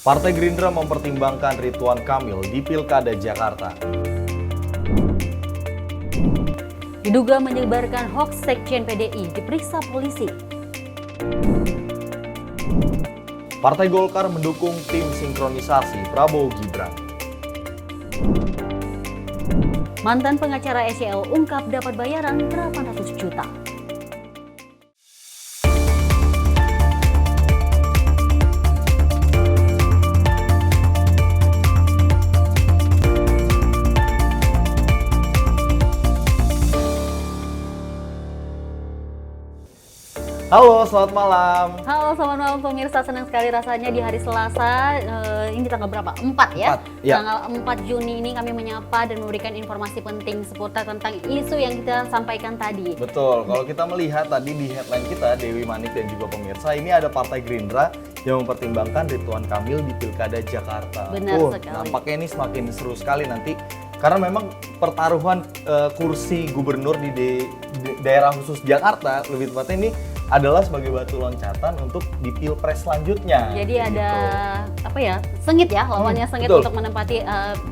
Partai Gerindra mempertimbangkan Ridwan Kamil di Pilkada Jakarta. Diduga menyebarkan hoaks Sekjen PDI diperiksa polisi. Partai Golkar mendukung tim sinkronisasi Prabowo Gibran. Mantan pengacara SCL ungkap dapat bayaran 800 juta. Halo, selamat malam. Halo, selamat malam pemirsa. Senang sekali rasanya di hari Selasa, ini tanggal berapa? 4 ya? 4, ya. Tanggal 4 Juni ini kami menyapa dan memberikan informasi penting seputar tentang isu yang kita sampaikan tadi. Betul, kalau kita melihat tadi di headline kita, Dewi Manik dan juga pemirsa, ini ada Partai Gerindra yang mempertimbangkan Ridwan Kamil di Pilkada Jakarta. Benar sekali. Nampaknya ini semakin seru sekali nanti, karena memang pertaruhan kursi gubernur di daerah khusus Jakarta, lebih tepatnya ini adalah sebagai batu loncatan untuk di pilpres selanjutnya. Jadi gitu. ada apa ya, sengit ya, lawannya sengit betul. untuk menempati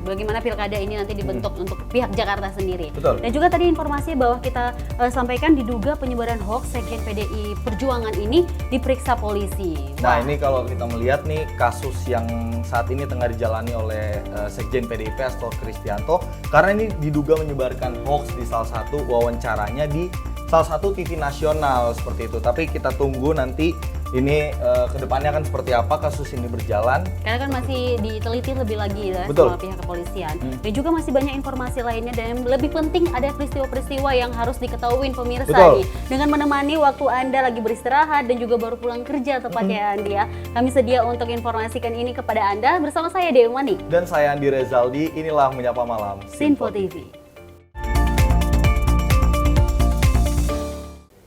bagaimana pilkada ini nanti dibentuk untuk pihak Jakarta sendiri. Betul. Dan juga tadi informasi bahwa kita sampaikan diduga penyebaran hoax Sekjen PDI Perjuangan ini diperiksa polisi. Nah ini kalau kita melihat nih kasus yang saat ini tengah dijalani oleh Sekjen PDIP Hasto Kristianto, karena ini diduga menyebarkan hoax di salah satu wawancaranya di salah satu TV nasional seperti itu. Tapi kita tunggu nanti ini kedepannya akan seperti apa kasus ini berjalan. Karena kan masih diteliti lebih lagi ya Betul. sama pihak kepolisian. Dan juga masih banyak informasi lainnya dan yang lebih penting ada peristiwa-peristiwa yang harus diketahui pemirsa Betul. nih. Dengan menemani waktu Anda lagi beristirahat dan juga baru pulang kerja tepatnya Andi ya. Kami sedia untuk informasikan ini kepada Anda bersama saya Dewi Manik. Dan saya Andi Rezaldi, inilah Menyapa Malam Sinfo TV.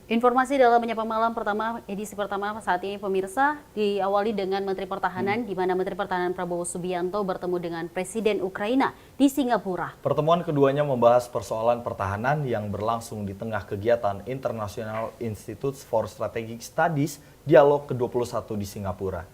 Informasi dalam Menyapa Malam pertama, edisi pertama saat ini pemirsa diawali dengan Menteri Pertahanan di mana Menteri Pertahanan Prabowo Subianto bertemu dengan Presiden Ukraina di Singapura. Pertemuan keduanya membahas persoalan pertahanan yang berlangsung di tengah kegiatan International Institutes for Strategic Studies Dialog ke-21 di Singapura.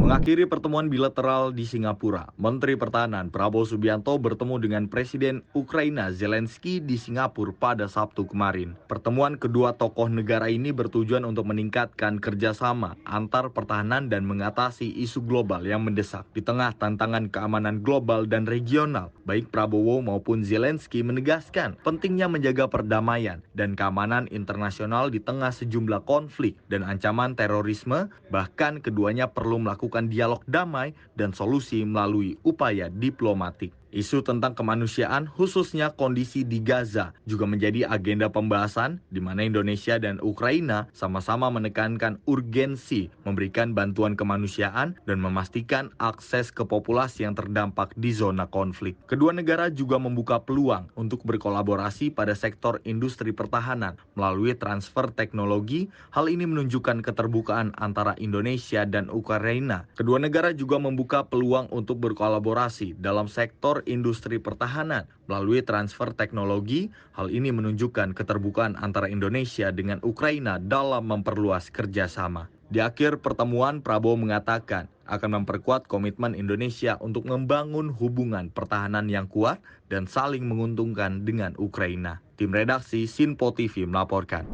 Mengakhiri pertemuan bilateral di Singapura, Menteri Pertahanan Prabowo Subianto bertemu dengan Presiden Ukraina Zelensky di Singapura pada Sabtu kemarin. Pertemuan kedua tokoh negara ini bertujuan untuk meningkatkan kerjasama antar pertahanan dan mengatasi isu global yang mendesak. Di tengah tantangan keamanan global dan regional, baik Prabowo maupun Zelensky menegaskan pentingnya menjaga perdamaian dan keamanan internasional di tengah sejumlah konflik dan ancaman terorisme, bahkan keduanya perlu melakukan dialog damai dan solusi melalui upaya diplomatik. Isu tentang kemanusiaan, khususnya kondisi di Gaza, juga menjadi agenda pembahasan di mana Indonesia dan Ukraina sama-sama menekankan urgensi memberikan bantuan kemanusiaan dan memastikan akses ke populasi yang terdampak di zona konflik. Kedua negara juga membuka peluang untuk berkolaborasi pada sektor industri pertahanan melalui transfer teknologi. Hal ini menunjukkan keterbukaan antara Indonesia dan Ukraina. Kedua negara juga membuka peluang untuk berkolaborasi dalam sektor industri pertahanan melalui transfer teknologi. Hal ini menunjukkan keterbukaan antara Indonesia dengan Ukraina dalam memperluas kerjasama. Di akhir pertemuan, Prabowo mengatakan akan memperkuat komitmen Indonesia untuk membangun hubungan pertahanan yang kuat dan saling menguntungkan dengan Ukraina. Tim redaksi Sinfo TV melaporkan.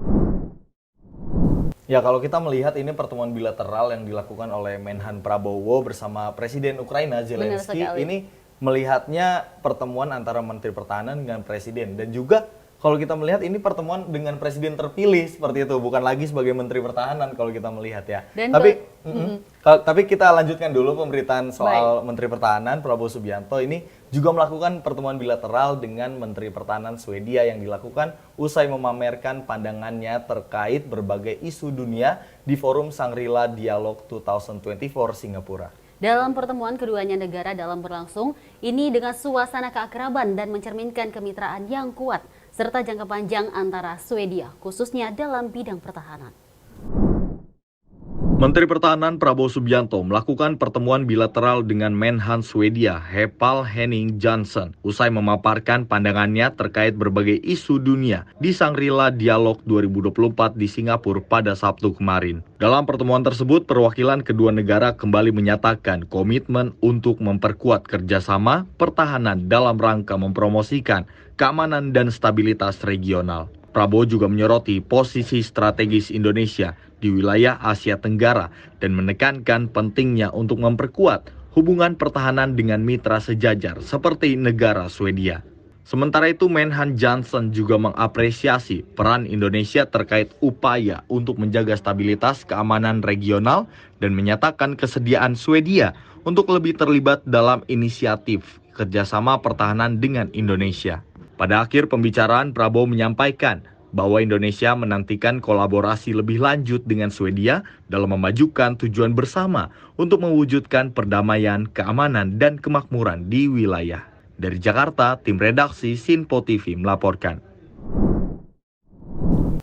Ya, kalau kita melihat ini pertemuan bilateral yang dilakukan oleh Menhan Prabowo bersama Presiden Ukraina Zelensky, ini melihatnya pertemuan antara Menteri Pertahanan dengan Presiden. Dan juga kalau kita melihat ini pertemuan dengan Presiden terpilih seperti itu, bukan lagi sebagai Menteri Pertahanan kalau kita melihat ya. Dan tapi kita lanjutkan dulu pemberitaan soal Menteri Pertahanan Prabowo Subianto ini juga melakukan pertemuan bilateral dengan Menteri Pertahanan Swedia yang dilakukan usai memamerkan pandangannya terkait berbagai isu dunia di Forum Shangri-La Dialog 2024 Singapura. Dalam pertemuan keduanya negara dalam berlangsung, ini dengan suasana keakraban dan mencerminkan kemitraan yang kuat, serta jangka panjang antara Swedia, khususnya dalam bidang pertahanan. Menteri Pertahanan Prabowo Subianto melakukan pertemuan bilateral dengan Menhan Swedia, Hepal Henning Johnson, usai memaparkan pandangannya terkait berbagai isu dunia di Shangri-La Dialog 2024 di Singapura pada Sabtu kemarin. Dalam pertemuan tersebut, perwakilan kedua negara kembali menyatakan komitmen untuk memperkuat kerjasama pertahanan dalam rangka mempromosikan keamanan dan stabilitas regional. Prabowo juga menyoroti posisi strategis Indonesia di wilayah Asia Tenggara dan menekankan pentingnya untuk memperkuat hubungan pertahanan dengan mitra sejajar seperti negara Swedia. Sementara itu, Menhan Johnson juga mengapresiasi peran Indonesia terkait upaya untuk menjaga stabilitas keamanan regional dan menyatakan kesediaan Swedia untuk lebih terlibat dalam inisiatif kerjasama pertahanan dengan Indonesia. Pada akhir pembicaraan, Prabowo menyampaikan bahwa Indonesia menantikan kolaborasi lebih lanjut dengan Swedia dalam memajukan tujuan bersama untuk mewujudkan perdamaian, keamanan, dan kemakmuran di wilayah. Dari Jakarta, tim redaksi Sinpo TV melaporkan.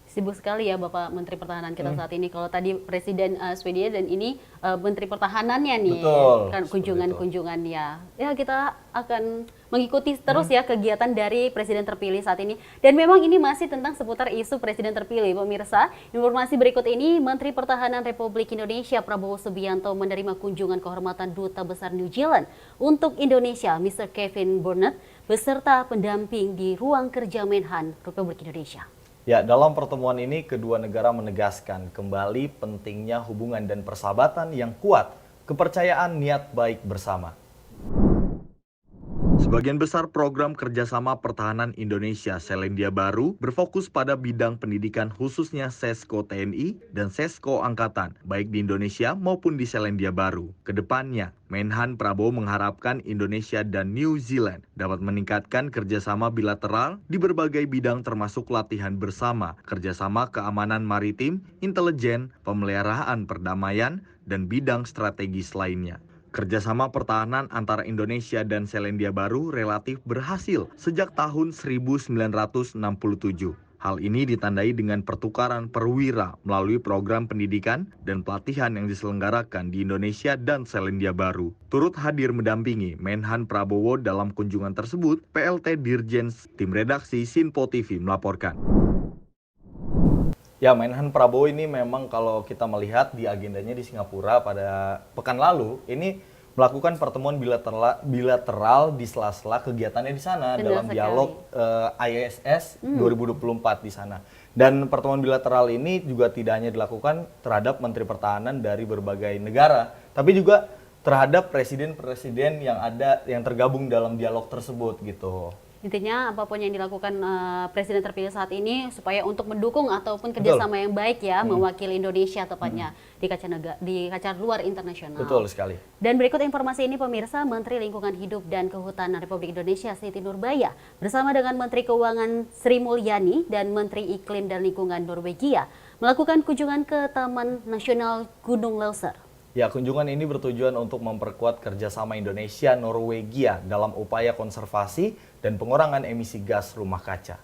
Sibuk sekali ya Bapak Menteri Pertahanan kita saat ini. Kalau tadi Presiden Swedia dan ini Menteri Pertahanannya nih. Betul, Kan kunjungannya. Ya kita akan mengikuti terus ya kegiatan dari Presiden terpilih saat ini. Dan memang ini masih tentang seputar isu Presiden terpilih. Pemirsa, informasi berikut ini, Menteri Pertahanan Republik Indonesia Prabowo Subianto menerima kunjungan kehormatan Duta Besar New Zealand untuk Indonesia, Mr. Kevin Burnett, beserta pendamping di ruang kerja Menhan Republik Indonesia. Ya, dalam pertemuan ini kedua negara menegaskan kembali pentingnya hubungan dan persahabatan yang kuat, kepercayaan niat baik bersama. Sebagian besar program kerjasama pertahanan Indonesia Selandia Baru berfokus pada bidang pendidikan khususnya Sesko TNI dan Sesko Angkatan, baik di Indonesia maupun di Selandia Baru. Kedepannya, Menhan Prabowo mengharapkan Indonesia dan New Zealand dapat meningkatkan kerjasama bilateral di berbagai bidang termasuk latihan bersama, kerjasama keamanan maritim, intelijen, pemeliharaan perdamaian, dan bidang strategis lainnya. Kerjasama pertahanan antara Indonesia dan Selandia Baru relatif berhasil sejak tahun 1967. Hal ini ditandai dengan pertukaran perwira melalui program pendidikan dan pelatihan yang diselenggarakan di Indonesia dan Selandia Baru. Turut hadir mendampingi Menhan Prabowo dalam kunjungan tersebut, PLT Dirjen Tim Redaksi Sinpo TV melaporkan. Ya, Menhan Prabowo ini memang kalau kita melihat di agendanya di Singapura pada pekan lalu, ini melakukan pertemuan bilateral di sela-sela kegiatannya di sana. Benar dalam sekali. dialog ISS 2024 di sana. Dan pertemuan bilateral ini juga tidak hanya dilakukan terhadap Menteri Pertahanan dari berbagai negara, tapi juga terhadap presiden-presiden yang tergabung dalam dialog tersebut gitu. Intinya apapun yang dilakukan Presiden terpilih saat ini supaya untuk mendukung ataupun kerjasama yang baik ya, mewakili Indonesia tepatnya di kancah luar internasional. Betul sekali. Dan berikut informasi ini pemirsa, Menteri Lingkungan Hidup dan Kehutanan Republik Indonesia Siti Nurbaya bersama dengan Menteri Keuangan Sri Mulyani dan Menteri Iklim dan Lingkungan Norwegia melakukan kunjungan ke Taman Nasional Gunung Leuser. Ya, kunjungan ini bertujuan untuk memperkuat kerjasama Indonesia-Norwegia dalam upaya konservasi dan pengurangan emisi gas rumah kaca.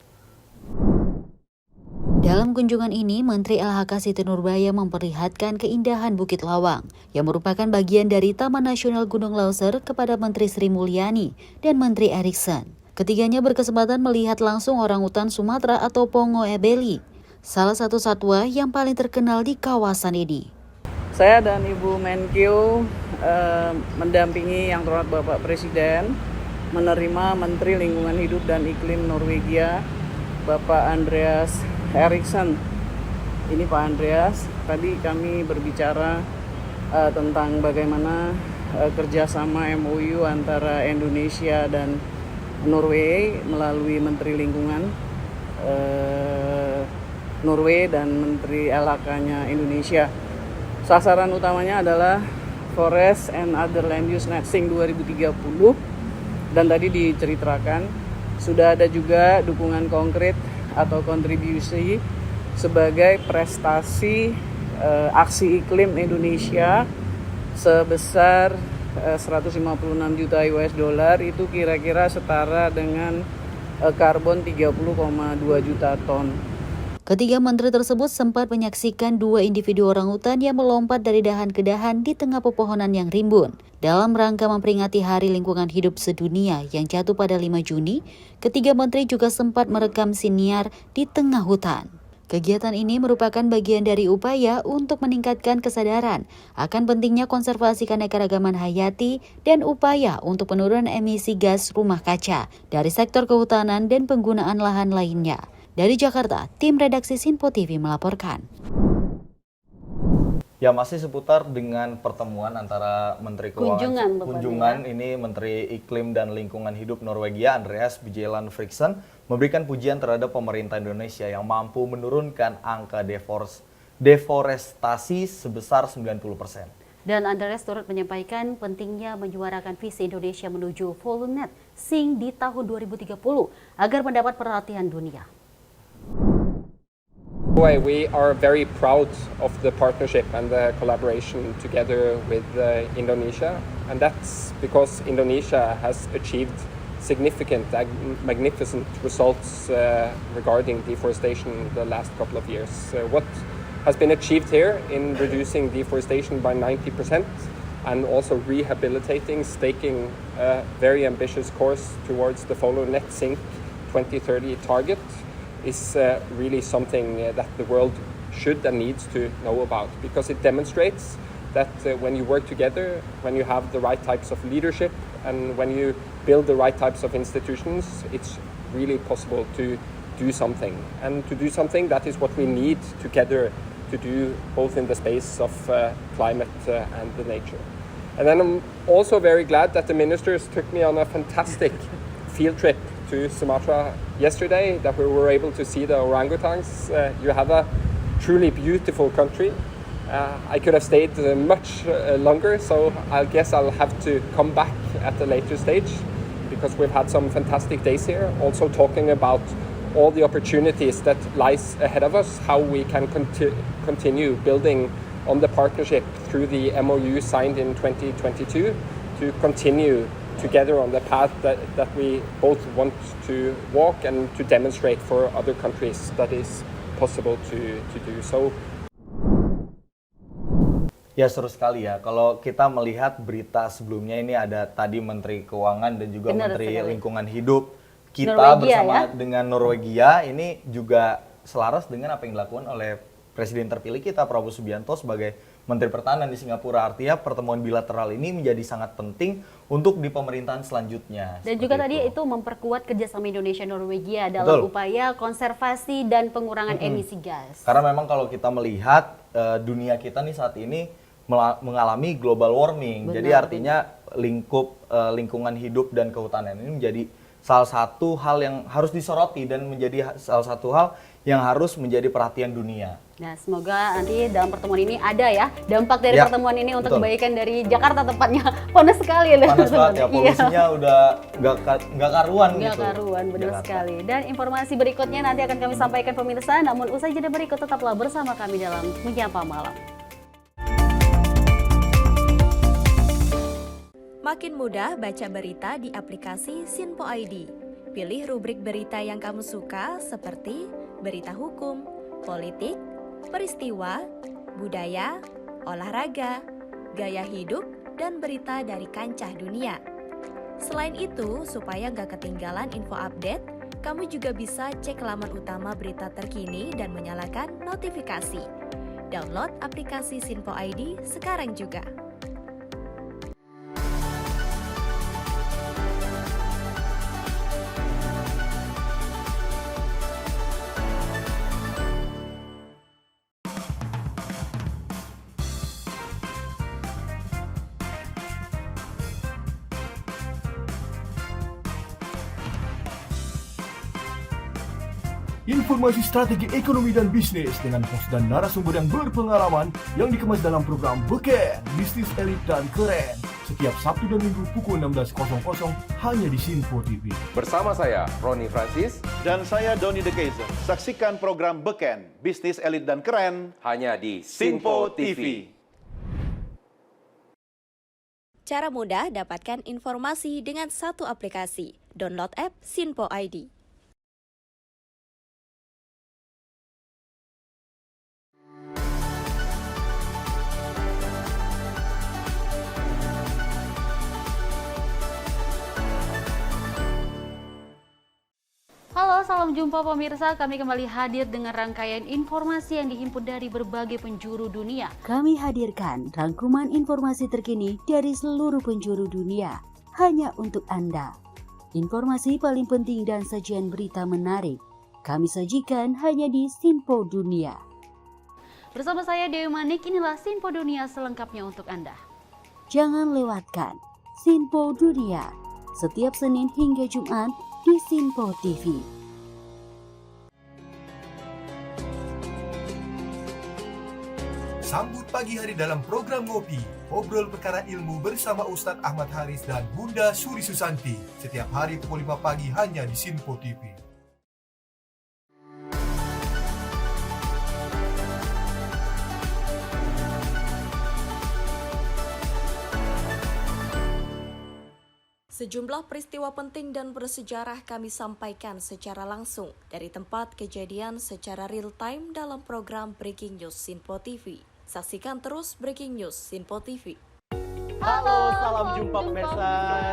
Dalam kunjungan ini, Menteri LHK Siti Nurbaya memperlihatkan keindahan Bukit Lawang yang merupakan bagian dari Taman Nasional Gunung Leuser kepada Menteri Sri Mulyani dan Menteri Erickson. Ketiganya berkesempatan melihat langsung orangutan Sumatera atau Pongo ebeli, salah satu satwa yang paling terkenal di kawasan ini. Saya dan Ibu Menkyu mendampingi yang terhormat Bapak Presiden menerima Menteri Lingkungan Hidup dan Iklim Norwegia, Bapak Andreas Erickson. Ini Pak Andreas, tadi kami berbicara tentang bagaimana kerjasama MOU antara Indonesia dan Norway melalui Menteri Lingkungan Norway dan Menteri LHK-nya Indonesia. Sasaran utamanya adalah Forest and Other Land Use Net-Sink 2030, dan tadi diceritakan sudah ada juga dukungan konkret atau kontribusi sebagai prestasi aksi iklim Indonesia sebesar 156 juta US dollar, itu kira-kira setara dengan karbon 30,2 juta ton. Ketiga menteri tersebut sempat menyaksikan dua individu orangutan yang melompat dari dahan ke dahan di tengah pepohonan yang rimbun. Dalam rangka memperingati Hari Lingkungan Hidup Sedunia yang jatuh pada 5 Juni, ketiga menteri juga sempat merekam siniar di tengah hutan. Kegiatan ini merupakan bagian dari upaya untuk meningkatkan kesadaran akan pentingnya konservasi keanekaragaman hayati dan upaya untuk penurunan emisi gas rumah kaca dari sektor kehutanan dan penggunaan lahan lainnya. Dari Jakarta, tim redaksi Sinpo TV melaporkan. Ya, masih seputar dengan pertemuan antara Menteri Keuangan kunjungan ini Menteri Iklim dan Lingkungan Hidup Norwegia Andreas Bjelland Friksen memberikan pujian terhadap pemerintah Indonesia yang mampu menurunkan angka deforestasi sebesar 90%. Dan Andreas turut menyampaikan pentingnya menyuarakan visi Indonesia menuju full net sink di tahun 2030 agar mendapat perhatian dunia. We are very proud of the partnership and the collaboration together with Indonesia, and that's because Indonesia has achieved significant, magnificent results regarding deforestation the last couple of years. What has been achieved here in reducing deforestation by 90% and also rehabilitating, staking a very ambitious course towards the follow net sink 2030 target is really something that the world should and needs to know about, because it demonstrates that when you work together, when you have the right types of leadership and when you build the right types of institutions, it's really possible to do something. And to do something, that is what we need together to do, both in the space of climate and the nature. And then I'm also very glad that the ministers took me on a fantastic field trip to Sumatra yesterday, that we were able to see the orangutans. You have a truly beautiful country. I could have stayed much longer, so I guess I'll have to come back at a later stage, because we've had some fantastic days here, also talking about all the opportunities that lies ahead of us, how we can continue building on the partnership through the MOU signed in 2022 to continue together on the path that we both want to walk and to demonstrate for other countries that is possible to do so. Ya, seru sekali ya. Kalau kita melihat berita sebelumnya ini ada tadi Menteri Keuangan dan juga Menteri Lingkungan Hidup. Kita Norwegia, bersama ya? dengan Norwegia ini juga selaras dengan apa yang dilakukan oleh Presiden terpilih kita Prabowo Subianto sebagai Menteri Pertahanan di Singapura. Artinya pertemuan bilateral ini menjadi sangat penting untuk di pemerintahan selanjutnya. Dan juga tadi itu memperkuat kerjasama Indonesia-Norwegia dalam upaya konservasi dan pengurangan emisi gas. Karena memang kalau kita melihat dunia kita nih saat ini mengalami global warming. Benar, jadi artinya lingkungan hidup dan kehutanan ini menjadi salah satu hal yang harus disoroti dan menjadi salah satu hal yang harus menjadi perhatian dunia. Nah, semoga nanti dalam pertemuan ini ada ya dampak dari pertemuan ini untuk kebaikan dari Jakarta, tepatnya. Panas sekali ya. Panas banget ya, polusinya udah nggak karuan gitu. Nggak karuan, benar sekali. Dan informasi berikutnya nanti akan kami sampaikan pemirsa, namun usai jeda berikut tetaplah bersama kami dalam Menyapa Malam. Makin mudah baca berita di aplikasi Sinpo ID. Pilih rubrik berita yang kamu suka seperti berita hukum, politik, peristiwa, budaya, olahraga, gaya hidup, dan berita dari kancah dunia. Selain itu, supaya nggak ketinggalan info update, kamu juga bisa cek laman utama berita terkini dan menyalakan notifikasi. Download aplikasi Sinpo ID sekarang juga. Informasi strategi ekonomi dan bisnis dengan host dan narasumber yang berpengalaman yang dikemas dalam program Beken, Bisnis Elit dan Keren. Setiap Sabtu dan Minggu pukul 16.00 hanya di Sinpo TV. Bersama saya, Roni Francis. Dan saya, Doni De Keizer. Saksikan program Beken, Bisnis Elit dan Keren. Hanya di Sinpo TV. Cara mudah dapatkan informasi dengan satu aplikasi. Download app Sinpo ID. salam jumpa pemirsa. Kami kembali hadir dengan rangkaian informasi yang dihimpun dari berbagai penjuru dunia. Kami hadirkan rangkuman informasi terkini dari seluruh penjuru dunia hanya untuk Anda. Informasi paling penting dan sajian berita menarik kami sajikan hanya di Sinpo Dunia. Bersama saya Dewi Manik, inilah Sinpo Dunia selengkapnya untuk Anda. Jangan lewatkan Sinpo Dunia setiap Senin hingga Jumat di Sinpo TV. Sambut pagi hari dalam program Ngopi, obrol perkara ilmu bersama Ustadz Ahmad Haris dan Bunda Suri Susanti. Setiap hari pukul 5 pagi hanya di Sinpo TV. Sejumlah peristiwa penting dan bersejarah kami sampaikan secara langsung dari tempat kejadian secara real time dalam program Breaking News Sinpo TV. Saksikan terus Breaking News Sinpo TV. Halo, salam jumpa pemirsa.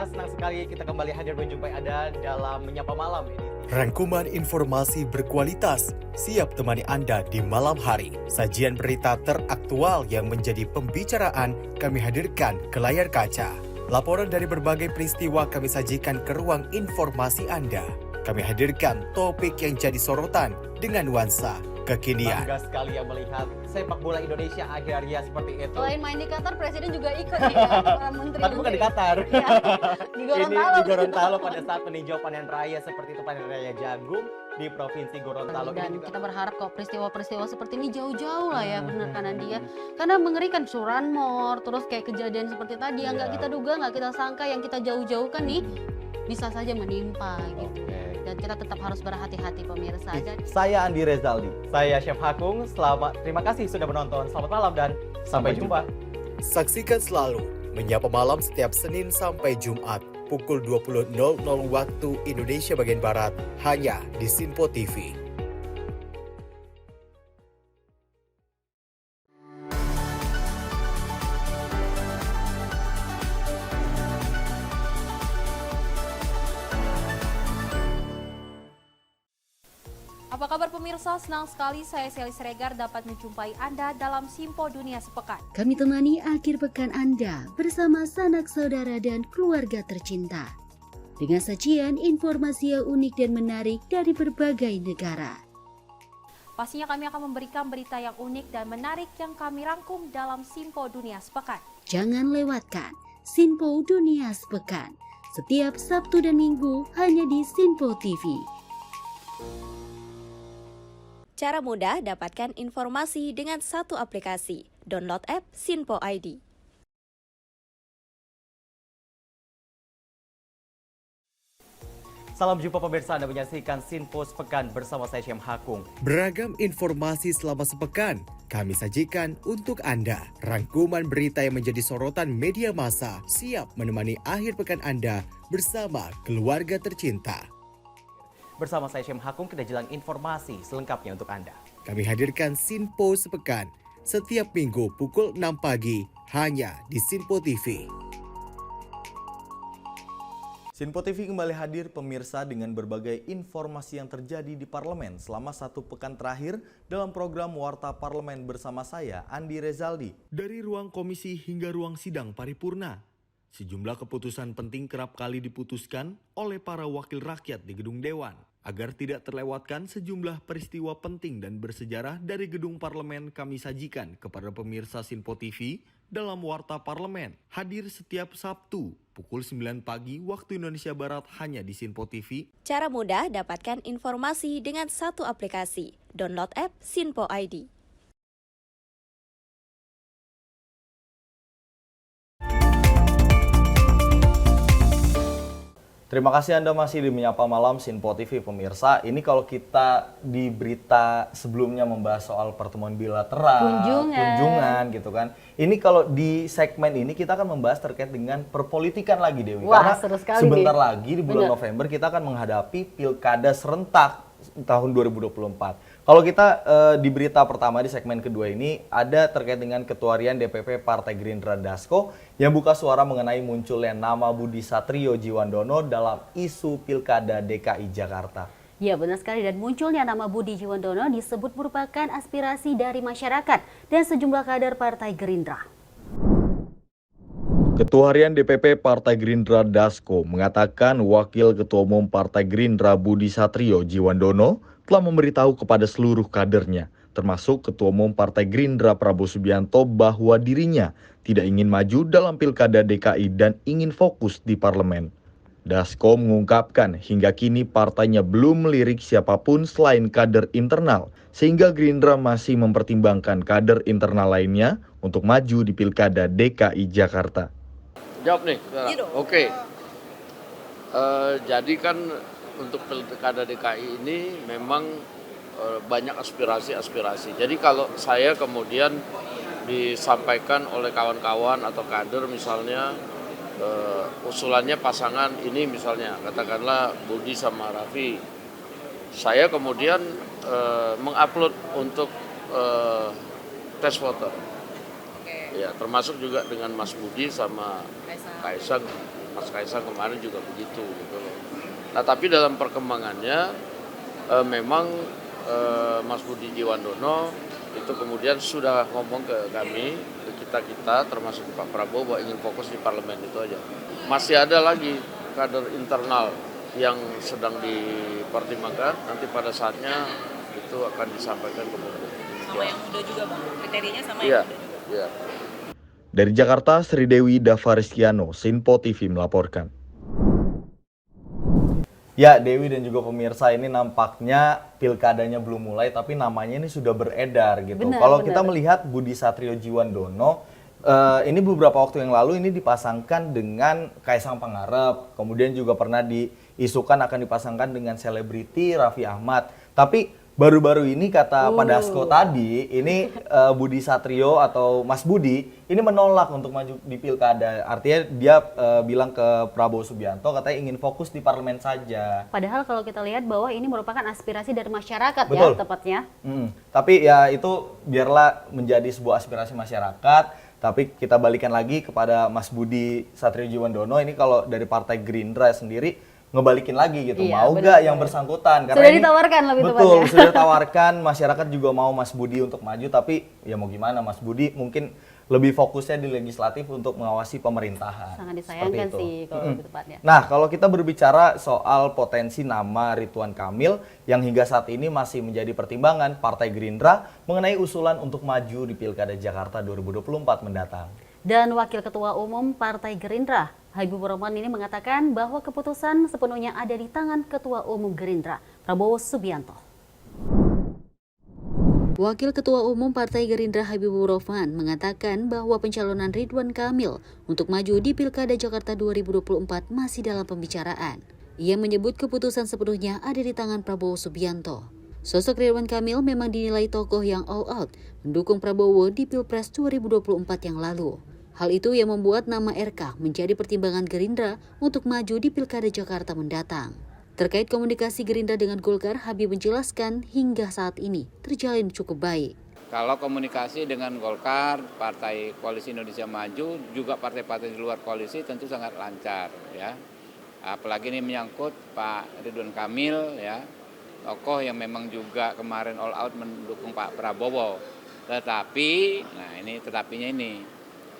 Senang sekali kita kembali hadir menjumpai Anda dalam Menyapa Malam ini. Rangkuman informasi berkualitas siap temani Anda di malam hari. Sajian berita teraktual yang menjadi pembicaraan kami hadirkan ke layar kaca. Laporan dari berbagai peristiwa kami sajikan ke ruang informasi Anda. Kami hadirkan topik yang jadi sorotan dengan nuansa kekinian. Bangga sekali yang melihat sepak bola Indonesia akhirnya seperti itu. Selain main di Qatar, Presiden juga ikut nih ya, para menteri. Tapi bukan di Qatar. Ya, di Gorontalo. Ini di Gorontalo pada saat meninjau panen raya seperti itu, panen raya jagung di Provinsi Gorontalo. Dan juga kita berharap kok peristiwa-peristiwa seperti ini jauh-jauh lah ya, benar kanan dia. Karena mengerikan, Curanmor, terus kayak kejadian seperti tadi yang nggak kita duga, nggak kita sangka, yang kita jauh-jauhkan nih bisa saja menimpa gitu. Dan kita tetap harus berhati-hati pemirsa. Saya Andi Rezaldi. Saya Chef Hakung. Terima kasih sudah menonton. Selamat malam dan sampai jumpa. Saksikan selalu Menyapa Malam setiap Senin sampai Jumat pukul 20.00 waktu Indonesia bagian Barat hanya di Sinpo TV. Apa kabar pemirsa? Senang sekali saya Sally Siregar dapat menjumpai Anda dalam Sinpo Dunia Sepekan. Kami temani akhir pekan Anda bersama sanak saudara dan keluarga tercinta. Dengan sajian informasi yang unik dan menarik dari berbagai negara. Pastinya kami akan memberikan berita yang unik dan menarik yang kami rangkum dalam Sinpo Dunia Sepekan. Jangan lewatkan Sinpo Dunia Sepekan setiap Sabtu dan Minggu hanya di Sinpo TV. Cara mudah dapatkan informasi dengan satu aplikasi. Download app Sinpo ID. Salam jumpa pemirsa, Anda menyaksikan Sinpo Sepekan bersama saya Syem Hakung. Beragam informasi selama sepekan kami sajikan untuk Anda. Rangkuman berita yang menjadi sorotan media massa siap menemani akhir pekan Anda bersama keluarga tercinta. Bersama saya Syem Hakung, kita jelang informasi selengkapnya untuk Anda. Kami hadirkan Sinpo Sepekan setiap minggu pukul 6 pagi hanya di Sinpo TV. Sinpo TV kembali hadir pemirsa dengan berbagai informasi yang terjadi di parlemen selama satu pekan terakhir dalam program Warta Parlemen bersama saya, Andi Rezaldi. Dari ruang komisi hingga ruang sidang paripurna, sejumlah keputusan penting kerap kali diputuskan oleh para wakil rakyat di gedung Dewan. Agar tidak terlewatkan sejumlah peristiwa penting dan bersejarah dari gedung parlemen kami sajikan kepada pemirsa Sinpo TV dalam Warta Parlemen. Hadir setiap Sabtu pukul 9 pagi waktu Indonesia Barat hanya di Sinpo TV. Cara mudah dapatkan informasi dengan satu aplikasi. Download app Sinpo ID. Terima kasih Anda masih di Menyapa Malam Sinpo TV pemirsa. Ini kalau kita di berita sebelumnya membahas soal pertemuan bilateral, kunjungan gitu kan. Ini kalau di segmen ini kita akan membahas terkait dengan perpolitikan lagi Dewi. Wah, karena seru sekali sebentar nih. lagi di bulan November kita akan menghadapi Pilkada serentak tahun 2024. Kalau kita di berita pertama di segmen kedua ini ada terkait dengan Ketua Harian DPP Partai Gerindra Dasko yang buka suara mengenai munculnya nama Budi Satrio Jiwandono dalam isu Pilkada DKI Jakarta. Ya, benar sekali, dan munculnya nama Budi Jiwandono disebut merupakan aspirasi dari masyarakat dan sejumlah kader Partai Gerindra. Ketua Harian DPP Partai Gerindra Dasko mengatakan Wakil Ketua Umum Partai Gerindra Budi Satrio Jiwandono telah memberitahu kepada seluruh kadernya, termasuk Ketua Umum Partai Gerindra Prabowo Subianto, bahwa dirinya tidak ingin maju dalam Pilkada DKI dan ingin fokus di parlemen. Dasko mengungkapkan hingga kini partainya belum melirik siapapun selain kader internal, sehingga Gerindra masih mempertimbangkan kader internal lainnya untuk maju di Pilkada DKI Jakarta. Jawab nih, oke. Jadi kan untuk Pilkada DKI ini memang banyak aspirasi. Jadi kalau saya kemudian disampaikan oleh kawan-kawan atau kader misalnya, usulannya pasangan ini misalnya, katakanlah Budi sama Raffi, saya kemudian mengupload untuk tes voter. Ya, termasuk juga dengan Mas Budi sama Kaisang. Mas Kaisang kemarin juga begitu gitu loh. Nah, tapi dalam perkembangannya memang Mas Budi Jiwandono itu kemudian sudah ngomong ke kami, ke kita termasuk Pak Prabowo, bahwa ingin fokus di parlemen, itu aja. Masih ada lagi kader internal yang sedang dipertimbangkan, nanti pada saatnya itu akan disampaikan ke pemerintah. Sama yang muda juga Bang, kriterianya sama yang muda juga. Iya. Dari Jakarta, Sri Dewi Davaristiano, Sinpo TV melaporkan. Ya, Dewi dan juga pemirsa, ini nampaknya pilkadanya belum mulai, tapi namanya ini sudah beredar gitu. Kalau kita melihat Budi Satrio Jiwandono, ini beberapa waktu yang lalu ini dipasangkan dengan Kaisang Pangarep, kemudian juga pernah diisukan akan dipasangkan dengan selebriti Raffi Ahmad. Tapi baru-baru ini kata Pak Dasko tadi, ini Budi Satrio atau Mas Budi ini menolak untuk maju di pilkada. Artinya dia bilang ke Prabowo Subianto, katanya ingin fokus di parlemen saja. Padahal kalau kita lihat bahwa ini merupakan aspirasi dari masyarakat. Betul. Ya tepatnya. Tapi ya itu biarlah menjadi sebuah aspirasi masyarakat. Tapi kita balikan lagi kepada Mas Budi Satrio Jiwandono, ini kalau dari Partai Gerindra sendiri ngebalikin lagi gitu, iya, mau nggak yang bersangkutan? Karena sudah ditawarkan lebih tepatnya. Betul, sudah ditawarkan, masyarakat juga mau Mas Budi untuk maju, tapi ya mau gimana, Mas Budi mungkin lebih fokusnya di legislatif untuk mengawasi pemerintahan. Sangat disayangkan sih kalau lebih tepatnya. Nah, kalau kita berbicara soal potensi nama Ridwan Kamil yang hingga saat ini masih menjadi pertimbangan Partai Gerindra mengenai usulan untuk maju di Pilkada Jakarta 2024 mendatang. Dan Wakil Ketua Umum Partai Gerindra, Habibur Rahman ini mengatakan bahwa keputusan sepenuhnya ada di tangan Ketua Umum Gerindra, Prabowo Subianto. Wakil Ketua Umum Partai Gerindra Habibur Rahman mengatakan bahwa pencalonan Ridwan Kamil untuk maju di Pilkada Jakarta 2024 masih dalam pembicaraan. Ia menyebut keputusan sepenuhnya ada di tangan Prabowo Subianto. Sosok Ridwan Kamil memang dinilai tokoh yang all out mendukung Prabowo di Pilpres 2024 yang lalu. Hal itu yang membuat nama RK menjadi pertimbangan Gerindra untuk maju di Pilkada Jakarta mendatang. Terkait komunikasi Gerindra dengan Golkar, Habib menjelaskan hingga saat ini terjalin cukup baik. Kalau komunikasi dengan Golkar, Partai Koalisi Indonesia Maju, juga partai-partai di luar koalisi tentu sangat lancar, ya. Apalagi ini menyangkut Pak Ridwan Kamil, ya, tokoh yang memang juga kemarin all out mendukung Pak Prabowo. Tetapi, nah ini tetapinya ini,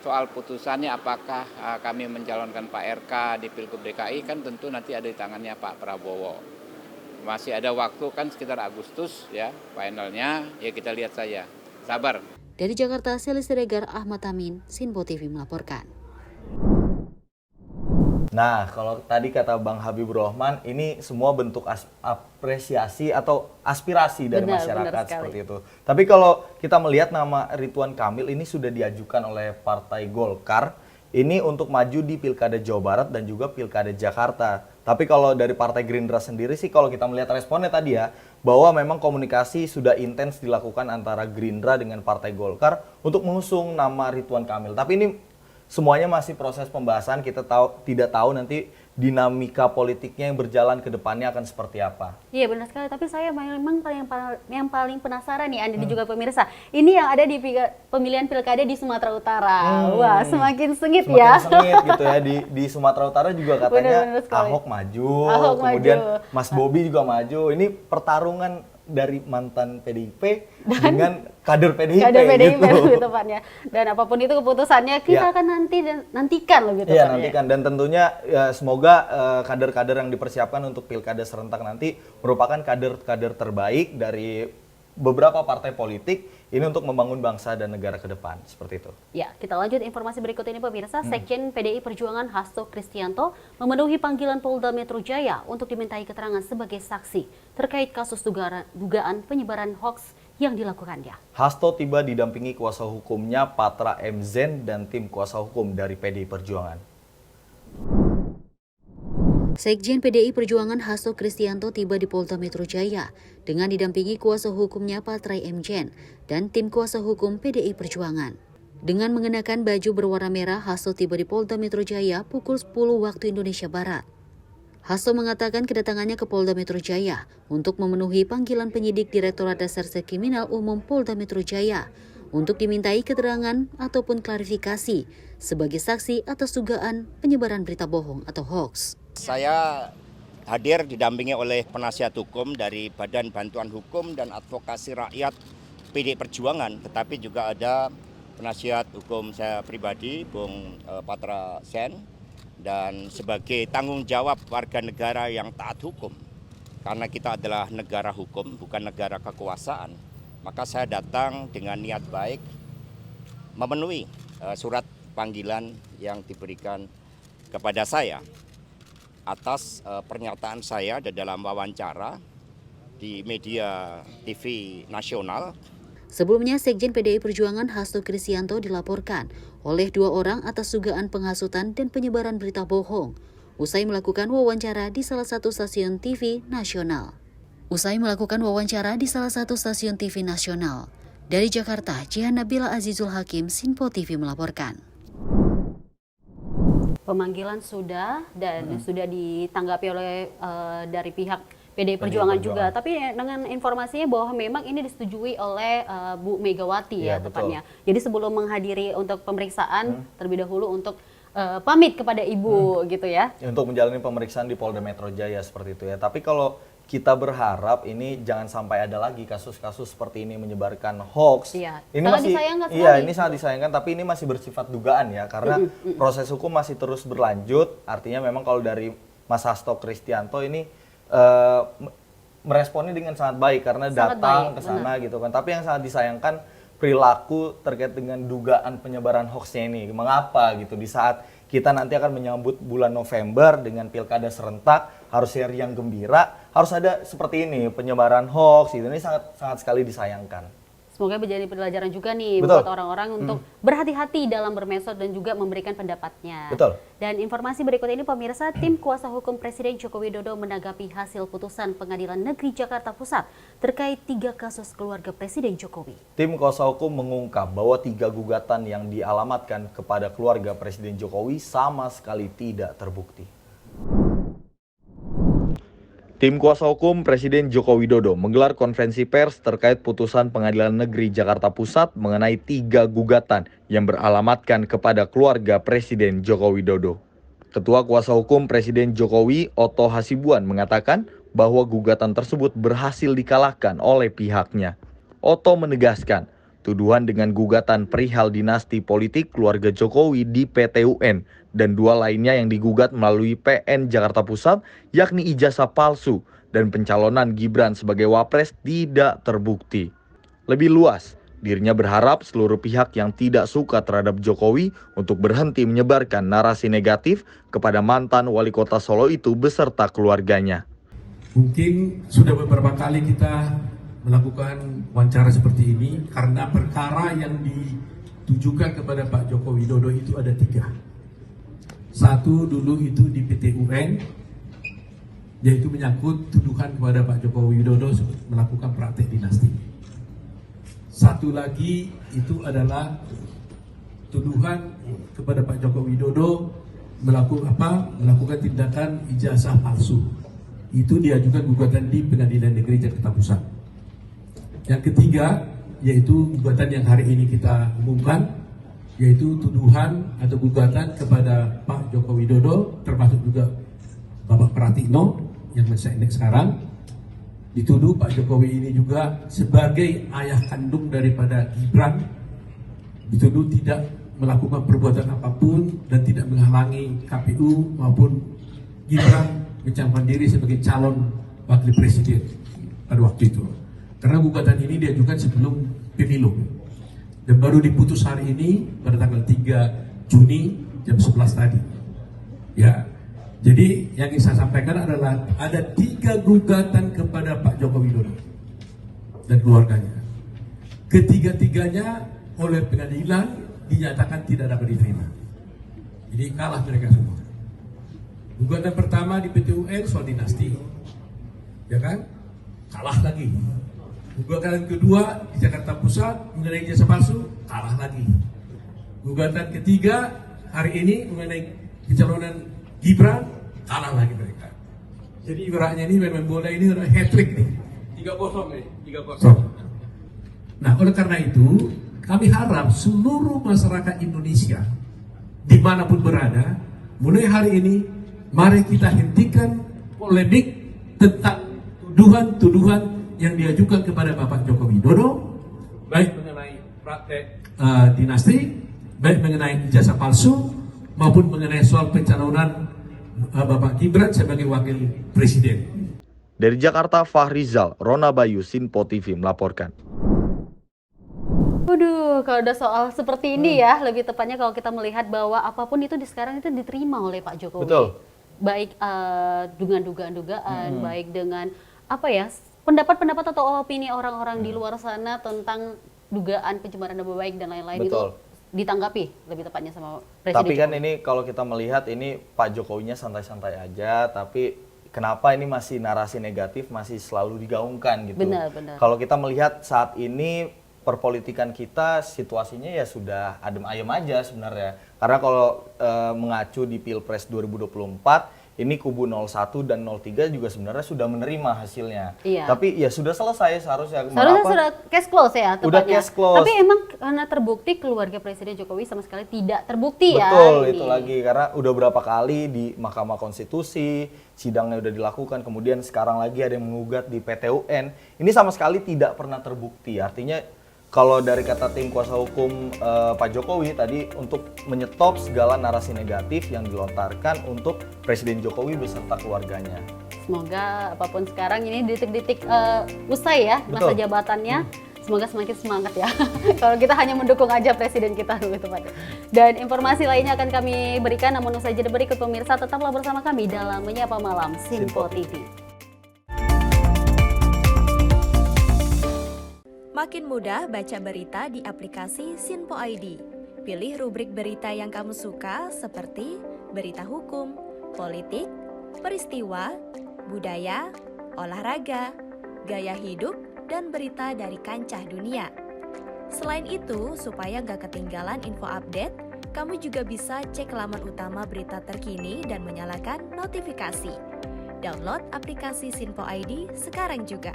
soal putusannya apakah kami mencalonkan Pak RK di Pilgub DKI kan tentu nanti ada di tangannya Pak Prabowo. Masih ada waktu kan sekitar Agustus ya finalnya, ya kita lihat saja. Sabar. Dari Jakarta, Selis Siregar, Ahmad Amin, Sinpo TV melaporkan. Nah, kalau tadi kata Bang Habibur Rahman, ini semua bentuk apresiasi atau aspirasi dari masyarakat seperti itu. Tapi kalau kita melihat nama Ridwan Kamil ini sudah diajukan oleh Partai Golkar, ini untuk maju di Pilkada Jawa Barat dan juga Pilkada Jakarta. Tapi kalau dari Partai Gerindra sendiri sih, kalau kita melihat responnya tadi ya, bahwa memang komunikasi sudah intens dilakukan antara Gerindra dengan Partai Golkar untuk mengusung nama Ridwan Kamil. Tapi ini semuanya masih proses pembahasan. Kita tidak tahu nanti dinamika politiknya yang berjalan ke depannya akan seperti apa. Iya benar sekali, tapi saya memang yang paling penasaran nih Anda dan juga pemirsa. Ini yang ada di pemilihan pilkada di Sumatera Utara. Wah, semakin sengit ya. Semakin sengit gitu ya. Di Sumatera Utara juga katanya Ahok maju, kemudian Mas Bobi juga maju. Ini pertarungan dari mantan PDIP dengan kader PDIP, gitu tepatnya. Dan apapun itu keputusannya kita akan nantikan lebih tepatnya. Iya, nantikan, dan tentunya semoga kader-kader yang dipersiapkan untuk pilkada serentak nanti merupakan kader-kader terbaik dari beberapa partai politik ini untuk membangun bangsa dan negara ke depan, seperti itu. Ya, kita lanjut informasi berikut ini pemirsa. Sekjen PDI Perjuangan Hasto Kristianto memenuhi panggilan Polda Metro Jaya untuk dimintai keterangan sebagai saksi terkait kasus dugaan penyebaran hoaks yang dilakukannya. Hasto tiba didampingi kuasa hukumnya Patra M. Zen dan tim kuasa hukum dari PDI Perjuangan. Sekjen PDI Perjuangan Hasto Kristianto tiba di Polda Metro Jaya dengan didampingi kuasa hukumnya Patrai M. Zen dan tim kuasa hukum PDI Perjuangan. Dengan mengenakan baju berwarna merah, Hasto tiba di Polda Metro Jaya pukul 10 waktu Indonesia Barat. Hasto mengatakan kedatangannya ke Polda Metro Jaya untuk memenuhi panggilan penyidik Direktorat Reserse Kriminal Umum Polda Metro Jaya untuk dimintai keterangan ataupun klarifikasi sebagai saksi atas dugaan penyebaran berita bohong atau hoax. Saya hadir didampingi oleh penasihat hukum dari Badan Bantuan Hukum dan Advokasi Rakyat PDI Perjuangan, tetapi juga ada penasihat hukum saya pribadi, Bung Patra Sen, dan sebagai tanggung jawab warga negara yang taat hukum, karena kita adalah negara hukum, bukan negara kekuasaan, maka saya datang dengan niat baik memenuhi surat panggilan yang diberikan kepada saya atas pernyataan saya dalam wawancara di media TV nasional. Sebelumnya, Sekjen PDI Perjuangan Hasto Kristianto dilaporkan oleh 2 orang atas dugaan penghasutan dan penyebaran berita bohong usai melakukan wawancara di salah satu stasiun TV nasional. Dari Jakarta, Jihan Nabila Azizul Hakim, Sinpo TV melaporkan. Pemanggilan sudah dan sudah ditanggapi oleh dari pihak PDI Perjuangan juga. Tapi dengan informasinya bahwa memang ini disetujui oleh Bu Megawati ya tepatnya. Jadi sebelum menghadiri untuk pemeriksaan terlebih dahulu untuk pamit kepada Ibu gitu ya. Untuk menjalani pemeriksaan di Polda Metro Jaya seperti itu ya. Tapi kalau kita berharap ini jangan sampai ada lagi kasus-kasus seperti ini menyebarkan hoax. Iya. Ini sangat masih disayangkan sekali. Iya, ini sangat disayangkan, tapi ini masih bersifat dugaan ya, karena proses hukum masih terus berlanjut. Artinya memang kalau dari Mas Hasto Kristianto ini meresponnya dengan sangat baik karena datang ke sana gitu kan. Tapi yang sangat disayangkan perilaku terkait dengan dugaan penyebaran hoaxnya ini. Mengapa gitu di saat kita nanti akan menyambut bulan November dengan pilkada serentak, harusnya riang gembira, harus ada seperti ini, penyebaran hoax, ini sangat sekali disayangkan. Semoga menjadi pelajaran juga nih buat orang-orang untuk berhati-hati dalam bermedsos dan juga memberikan pendapatnya. Betul. Dan informasi berikut ini pemirsa, tim kuasa hukum Presiden Joko Widodo menanggapi hasil putusan Pengadilan Negeri Jakarta Pusat terkait 3 kasus keluarga Presiden Jokowi. Tim kuasa hukum mengungkap bahwa 3 gugatan yang dialamatkan kepada keluarga Presiden Jokowi sama sekali tidak terbukti. Tim kuasa hukum Presiden Joko Widodo menggelar konferensi pers terkait putusan Pengadilan Negeri Jakarta Pusat mengenai 3 gugatan yang beralamatkan kepada keluarga Presiden Joko Widodo. Ketua kuasa hukum Presiden Jokowi, Otto Hasibuan, mengatakan bahwa gugatan tersebut berhasil dikalahkan oleh pihaknya. Otto menegaskan, tuduhan dengan gugatan perihal dinasti politik keluarga Jokowi di PT UN dan 2 lainnya yang digugat melalui PN Jakarta Pusat, yakni ijazah palsu dan pencalonan Gibran sebagai wapres tidak terbukti. Lebih luas, dirinya berharap seluruh pihak yang tidak suka terhadap Jokowi untuk berhenti menyebarkan narasi negatif kepada mantan wali kota Solo itu beserta keluarganya. Mungkin sudah beberapa kali kita melakukan wawancara seperti ini karena perkara yang ditujukan kepada Pak Joko Widodo itu ada 3. Satu dulu itu di PT UN, yaitu menyangkut tuduhan kepada Pak Joko Widodo melakukan praktek dinasti. Satu lagi itu adalah tuduhan kepada Pak Joko Widodo melakukan tindakan ijazah palsu. Itu diajukan gugatan di Pengadilan Negeri Jakarta Pusat. Yang ketiga yaitu gugatan yang hari ini kita umumkan, yaitu tuduhan atau gugatan kepada Pak Joko Widodo, termasuk juga Bapak Pratikno yang masih sekarang, dituduh Pak Jokowi ini juga sebagai ayah kandung daripada Gibran, dituduh tidak melakukan perbuatan apapun dan tidak menghalangi KPU maupun Gibran mencalonkan diri sebagai calon wakil presiden pada waktu itu. Karena gugatan ini diajukan sebelum pemilu dan baru diputus hari ini pada tanggal 3 Juni jam 11 tadi. Ya. Jadi yang ingin saya sampaikan adalah ada 3 gugatan kepada Pak Joko Widodo dan keluarganya. Ketiga-tiganya oleh pengadilan dinyatakan tidak dapat diterima. Jadi kalah mereka semua. Gugatan pertama di PT UN soal dinasti, ya kan? Kalah lagi. Gugatan kedua di Jakarta Pusat mengenai ijazah palsu, kalah lagi. Gugatan ketiga hari ini mengenai pencalonan Gibran, kalah lagi mereka. Jadi ibaratnya ini main bola ini udah hat-trick nih. 3-0 nih, 3-0. Nah, oleh karena itu, kami harap seluruh masyarakat Indonesia dimanapun berada, mulai hari ini, mari kita hentikan polemik tentang tuduhan-tuduhan yang diajukan kepada Bapak Joko Widodo, baik mengenai praktek dinasti, baik mengenai ijazah palsu, maupun mengenai soal pencalonan Bapak Gibran sebagai wakil presiden. Dari Jakarta, Fahrizal, Rona Bayu, Sinpo TV melaporkan. Waduh, kalau ada soal seperti ini ya, lebih tepatnya kalau kita melihat bahwa apapun itu sekarang itu diterima oleh Pak Jokowi. Betul. Baik dengan dugaan-dugaan, baik dengan apa ya, pendapat-pendapat atau opini orang-orang di luar sana tentang dugaan pencemaran nama baik dan lain-lain itu ditanggapi lebih tepatnya sama Presiden Tapi kan Jokowi. ini kalau kita melihat ini Pak Jokowinya santai-santai aja, tapi kenapa ini masih narasi negatif masih selalu digaungkan gitu. Benar. Kalau kita melihat saat ini perpolitikan kita situasinya ya sudah adem ayem aja sebenarnya. Karena kalau mengacu di Pilpres 2024, ini kubu 01 dan 03 juga sebenarnya sudah menerima hasilnya. Iya. Tapi ya sudah selesai seharusnya. Seharusnya sudah case close ya tepatnya. Udah case close. Tapi emang karena terbukti keluarga Presiden Jokowi sama sekali tidak terbukti ya. Betul, itu ini. lagi. Karena udah berapa kali di Mahkamah Konstitusi, sidangnya udah dilakukan, kemudian sekarang lagi ada yang mengugat di PT UN. Ini sama sekali tidak pernah terbukti. Artinya kalau dari kata tim kuasa hukum Pak Jokowi tadi untuk menyetop segala narasi negatif yang dilontarkan untuk Presiden Jokowi beserta keluarganya. Semoga apapun sekarang ini detik-detik usai ya masa jabatannya. Semoga semakin semangat ya. Kalau kita hanya mendukung aja presiden kita gitu Pak. Dan informasi lainnya akan kami berikan, namun usai jeda berikut pemirsa tetaplah bersama kami dalam Menyapa Malam Sinpo TV. Makin mudah baca berita di aplikasi Sinpo ID. Pilih rubrik berita yang kamu suka seperti berita hukum, politik, peristiwa, budaya, olahraga, gaya hidup, dan berita dari kancah dunia. Selain itu, supaya nggak ketinggalan info update, kamu juga bisa cek laman utama berita terkini dan menyalakan notifikasi. Download aplikasi Sinpo ID sekarang juga.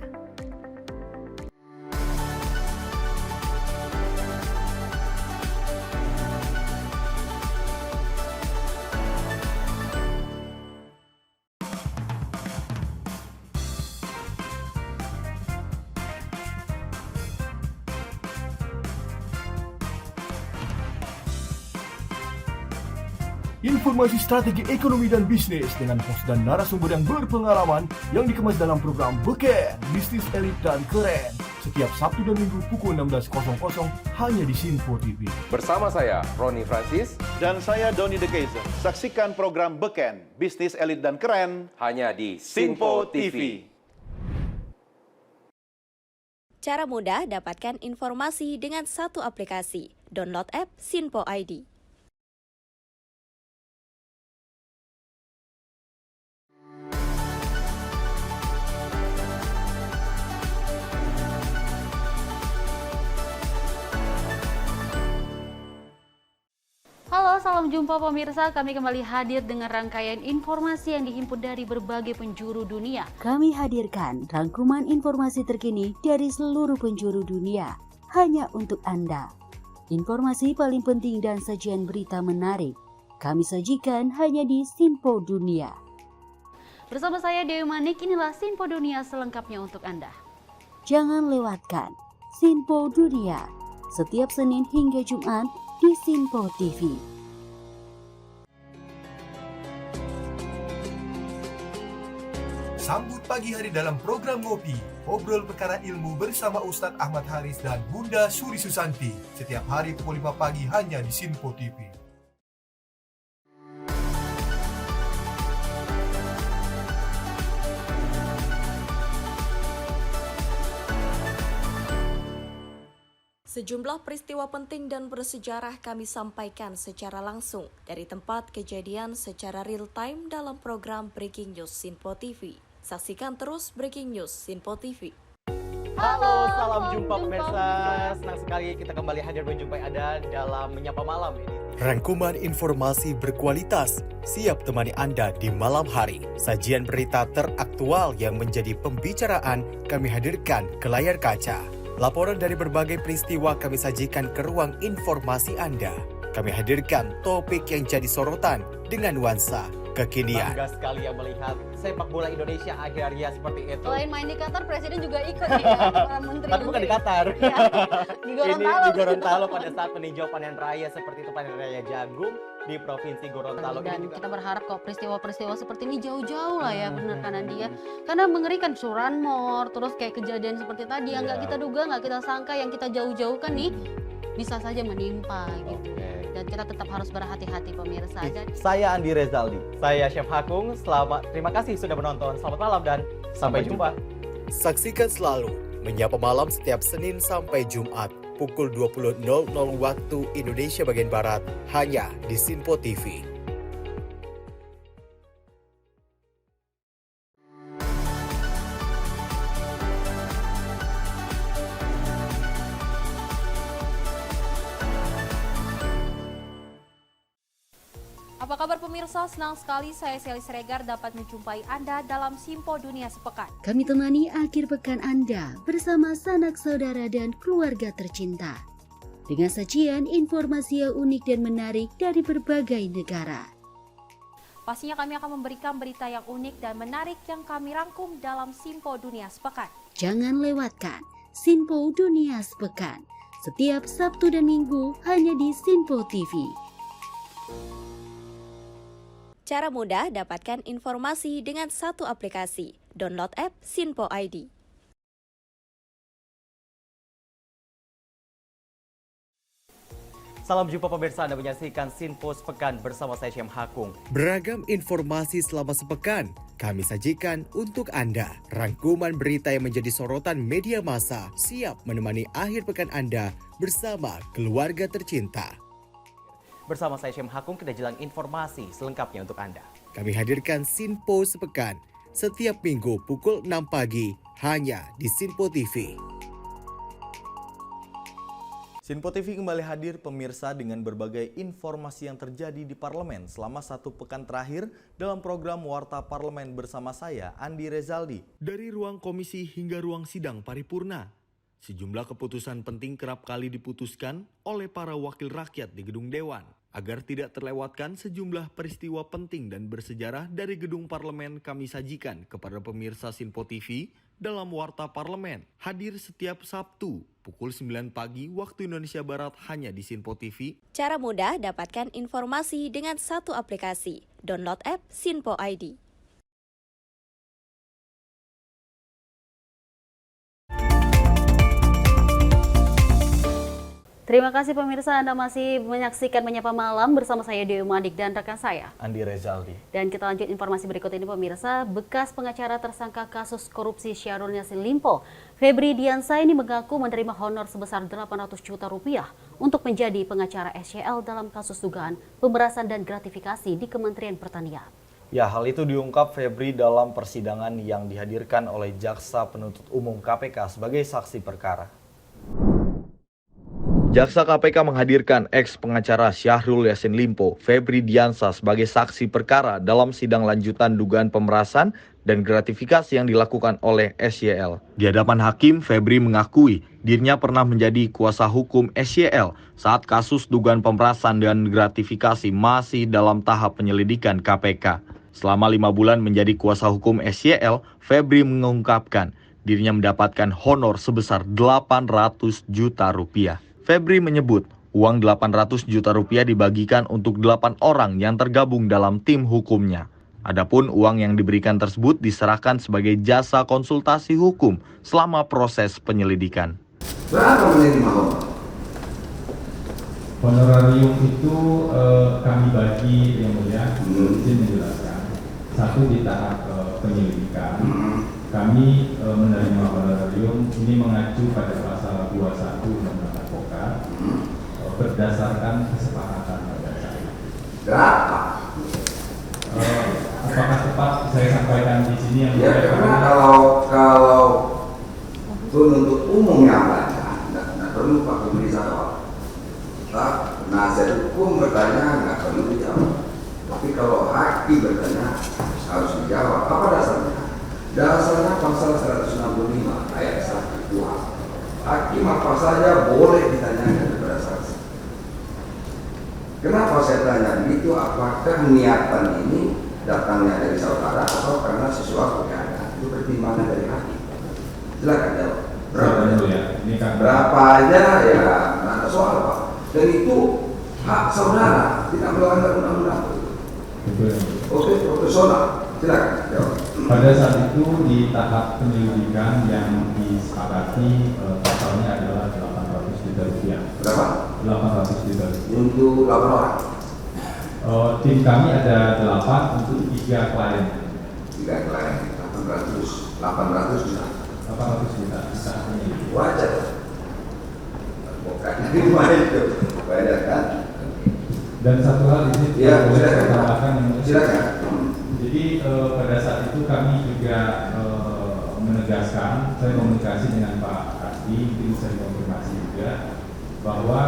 Informasi strategi ekonomi dan bisnis dengan host dan narasumber yang berpengalaman yang dikemas dalam program Beken, Bisnis Elit dan Keren. Setiap Sabtu dan Minggu pukul 16.00 hanya di Sinpo TV. Bersama saya, Roni Francis. Dan saya, Doni De Keizer. Saksikan program Beken, Bisnis Elit dan Keren. Hanya di Sinpo TV. Cara mudah dapatkan informasi dengan satu aplikasi. Download app Sinpo ID. salam jumpa pemirsa. Kami kembali hadir dengan rangkaian informasi yang dihimpun dari berbagai penjuru dunia. Kami hadirkan rangkuman informasi terkini dari seluruh penjuru dunia hanya untuk Anda. Informasi paling penting dan sajian berita menarik kami sajikan hanya di Sinpo Dunia. Bersama saya Dewi Manik, inilah Sinpo Dunia selengkapnya untuk Anda. Jangan lewatkan Sinpo Dunia setiap Senin hingga Jumat di Sinpo TV. Sambut pagi hari dalam program Ngopi, obrol perkara ilmu bersama Ustadz Ahmad Haris dan Bunda Suri Susanti. Setiap hari pukul 5 pagi hanya di Sinpo TV. Sejumlah peristiwa penting dan bersejarah kami sampaikan secara langsung dari tempat kejadian secara real time dalam program Breaking News Sinpo TV. Saksikan terus Breaking News Sinpo TV. Halo, salam jumpa pemirsa. Senang sekali kita kembali hadir menjumpai Anda dalam Menyapa Malam ini. Rangkuman informasi berkualitas siap temani Anda di malam hari. Sajian berita teraktual yang menjadi pembicaraan kami hadirkan ke layar kaca. Laporan dari berbagai peristiwa kami sajikan ke ruang informasi Anda. Kami hadirkan topik yang jadi sorotan dengan nuansa kekinian. Bangga sekali yang melihat sepak bola Indonesia akhir-akhirnya seperti itu. Selain main di Qatar, Presiden juga ikut ya, para menteri. Tapi bukan di Qatar. Ya, di Gorontalo. Ini di Gorontalo pada saat meninjau panen raya seperti itu, panen raya jagung di Provinsi Gorontalo. Dan kita berharap kok peristiwa-peristiwa seperti ini jauh-jauh lah ya, benar kan dia. Karena mengerikan curanmor, terus kayak kejadian seperti tadi yang nggak kita duga, nggak kita sangka, yang kita jauh-jauhkan nih bisa saja menimpa gitu. Dan kita tetap harus berhati-hati pemirsa. Dan saya Andi Rezaldi, saya Chef Hakung. Terima kasih sudah menonton. Selamat malam dan sampai jumpa. Saksikan selalu Menyapa Malam setiap Senin sampai Jumat pukul 20.00 waktu Indonesia bagian Barat hanya di Sinpo TV. Apa kabar pemirsa? Senang sekali saya Sally Siregar dapat menjumpai Anda dalam Sinpo Dunia Sepekan. Kami temani akhir pekan Anda bersama sanak saudara dan keluarga tercinta. Dengan sajian informasi yang unik dan menarik dari berbagai negara. Pastinya kami akan memberikan berita yang unik dan menarik yang kami rangkum dalam Sinpo Dunia Sepekan. Jangan lewatkan Sinpo Dunia Sepekan setiap Sabtu dan Minggu hanya di Sinpo TV. Cara mudah dapatkan informasi dengan satu aplikasi. Download app Sinpo ID. Salam jumpa pemirsa, Anda menyaksikan Sinpo Sepekan bersama saya Syem Hakung. Beragam informasi selama sepekan kami sajikan untuk Anda. Rangkuman berita yang menjadi sorotan media massa siap menemani akhir pekan Anda bersama keluarga tercinta. Bersama saya Syem Hakung, kita jelang informasi selengkapnya untuk Anda. Kami hadirkan Sinpo Sepekan setiap minggu pukul 6 pagi hanya di Sinpo TV. Sinpo TV kembali hadir pemirsa dengan berbagai informasi yang terjadi di parlemen selama satu pekan terakhir dalam program Warta Parlemen bersama saya, Andi Rezaldi. Dari ruang komisi hingga ruang sidang paripurna, sejumlah keputusan penting kerap kali diputuskan oleh para wakil rakyat di gedung Dewan. Agar tidak terlewatkan sejumlah peristiwa penting dan bersejarah dari gedung parlemen kami sajikan kepada pemirsa Sinpo TV dalam Warta Parlemen. Hadir setiap Sabtu pukul 9 pagi waktu Indonesia Barat hanya di Sinpo TV. Cara mudah dapatkan informasi dengan satu aplikasi. Download app Sinpo ID. terima kasih pemirsa, Anda masih menyaksikan Menyapa Malam bersama saya Dewi Manik dan rekan saya Andi Rezaldi. Dan kita lanjut informasi berikut ini pemirsa. Bekas pengacara tersangka kasus korupsi Syahrul Yassin Limpo, Febri Diansyah mengaku menerima honor sebesar 800 juta rupiah untuk menjadi pengacara SYL dalam kasus dugaan pemerasan dan gratifikasi di Kementerian Pertanian. Ya, hal itu diungkap Febri dalam persidangan yang dihadirkan oleh Jaksa Penuntut Umum KPK sebagai saksi perkara. Jaksa KPK menghadirkan ex-pengacara Syahrul Yassin Limpo, Febri Diansah sebagai saksi perkara dalam sidang lanjutan dugaan pemerasan dan gratifikasi yang dilakukan oleh SYL. Di hadapan hakim, Febri mengakui dirinya pernah menjadi kuasa hukum SYL saat kasus dugaan pemerasan dan gratifikasi masih dalam tahap penyelidikan KPK. Selama 5 bulan menjadi kuasa hukum SYL, Febri mengungkapkan dirinya mendapatkan honor sebesar 800 juta rupiah. Febri menyebut uang 800 juta rupiah dibagikan untuk 8 orang yang tergabung dalam tim hukumnya. Adapun uang yang diberikan tersebut diserahkan sebagai jasa konsultasi hukum selama proses penyelidikan. Berapa menerima honor? Honorarium itu kami bagi yang mulia, izin menjelaskan. Satu di tahap penyelidikan, kami menerima honorarium ini mengacu pada pasal 21 Undang-Undang Advokat berdasarkan kesepakatan pada saya. Berapa? Apakah tepat saya sampaikan di sini yang karena kalau penuntut umum yang tanya, tidak perlu Pak Febri jawab. Penasihat hukum bertanya nggak perlu dijawab. Tapi kalau hakim bertanya harus dijawab. Apa dasarnya? Dasarnya pasal 165 ayat 1 Kuhap. Hakim apa saja boleh ditanyakan kepada saksi. Kenapa saya tanya begitu? Apakah niatan ini datangnya dari saudara atau karena sesuatu keadaan? Itu pertimbangan dari hakim. Silakan jawab. Berapa aja ya, nggak ada soal Pak. Dan itu hak saudara, tidak melanggar undang-undang. Oke, profesional. Silakan jawab. Pada saat itu di tahap penyelidikan yang disepakati pasalnya adalah 800 juta rupiah. Berapa? 800 juta rupiah. Untuk 8 orang? Tim kami ada 8 untuk 3 klien. 3 klien, 800 juta. 800 juta. Wajar. Bukan lima itu. Wajar kan? Dan satu hal ini ya, boleh saya tambahkan. Silakan. Jadi pada saat itu kami juga menegaskan, saya komunikasi dengan Pak Kasdi, mungkin bisa dikonfirmasi juga, bahwa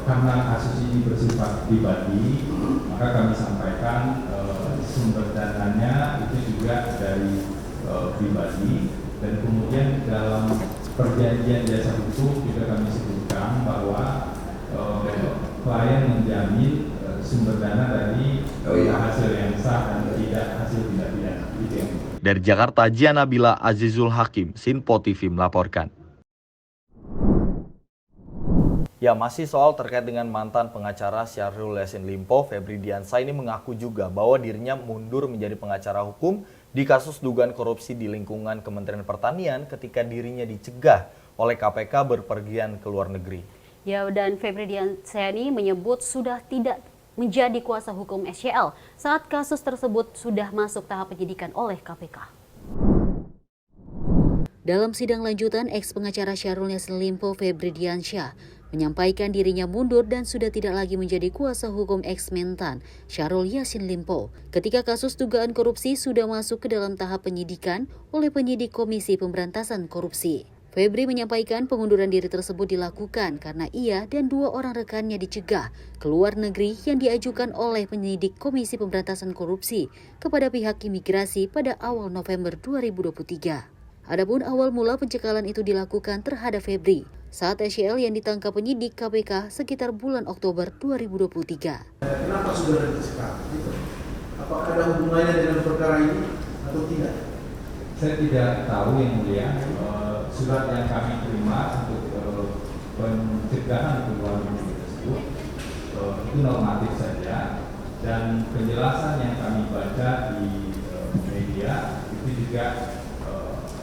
karena kasus ini bersifat pribadi, maka kami sampaikan sumber dananya itu juga dari pribadi, dan kemudian dalam perjanjian jasa hukum juga kami sebutkan bahwa klien menjamin sumber dana dari hasil yang sah dan tidak hasil tindak pidana. Dari Jakarta, Gianabila Azizul Hakim, Sinpo TV melaporkan. Ya, masih soal terkait dengan mantan pengacara Syahrul Yassin Limpo, Febri Diansah ini mengaku juga bahwa dirinya mundur menjadi pengacara hukum di kasus dugaan korupsi di lingkungan Kementerian Pertanian ketika dirinya dicegah oleh KPK berpergian ke luar negeri. Ya, dan Febri Diansah ini menyebut sudah tidak menjadi kuasa hukum SYL saat kasus tersebut sudah masuk tahap penyidikan oleh KPK. Dalam sidang lanjutan, ex-pengacara Syahrul Yassin Limpo, Febri Diansah, menyampaikan dirinya mundur dan sudah tidak lagi menjadi kuasa hukum ex-mentan Syahrul Yassin Limpo ketika kasus dugaan korupsi sudah masuk ke dalam tahap penyidikan oleh penyidik Komisi Pemberantasan Korupsi. Febri menyampaikan pengunduran diri tersebut dilakukan karena ia dan 2 orang rekannya dicegah ke luar negeri yang diajukan oleh penyidik Komisi Pemberantasan Korupsi kepada pihak imigrasi pada awal November 2023. Adapun awal mula pencekalan itu dilakukan terhadap Febri saat SYL yang ditangkap penyidik KPK sekitar bulan Oktober 2023. Kenapa sudah dicekal? Apakah ada hubungannya dengan perkara ini atau tidak? Saya tidak tahu yang mulia. Surat yang kami terima untuk pencegahan keluar negeri tersebut itu normatif saja, dan penjelasan yang kami baca di media itu juga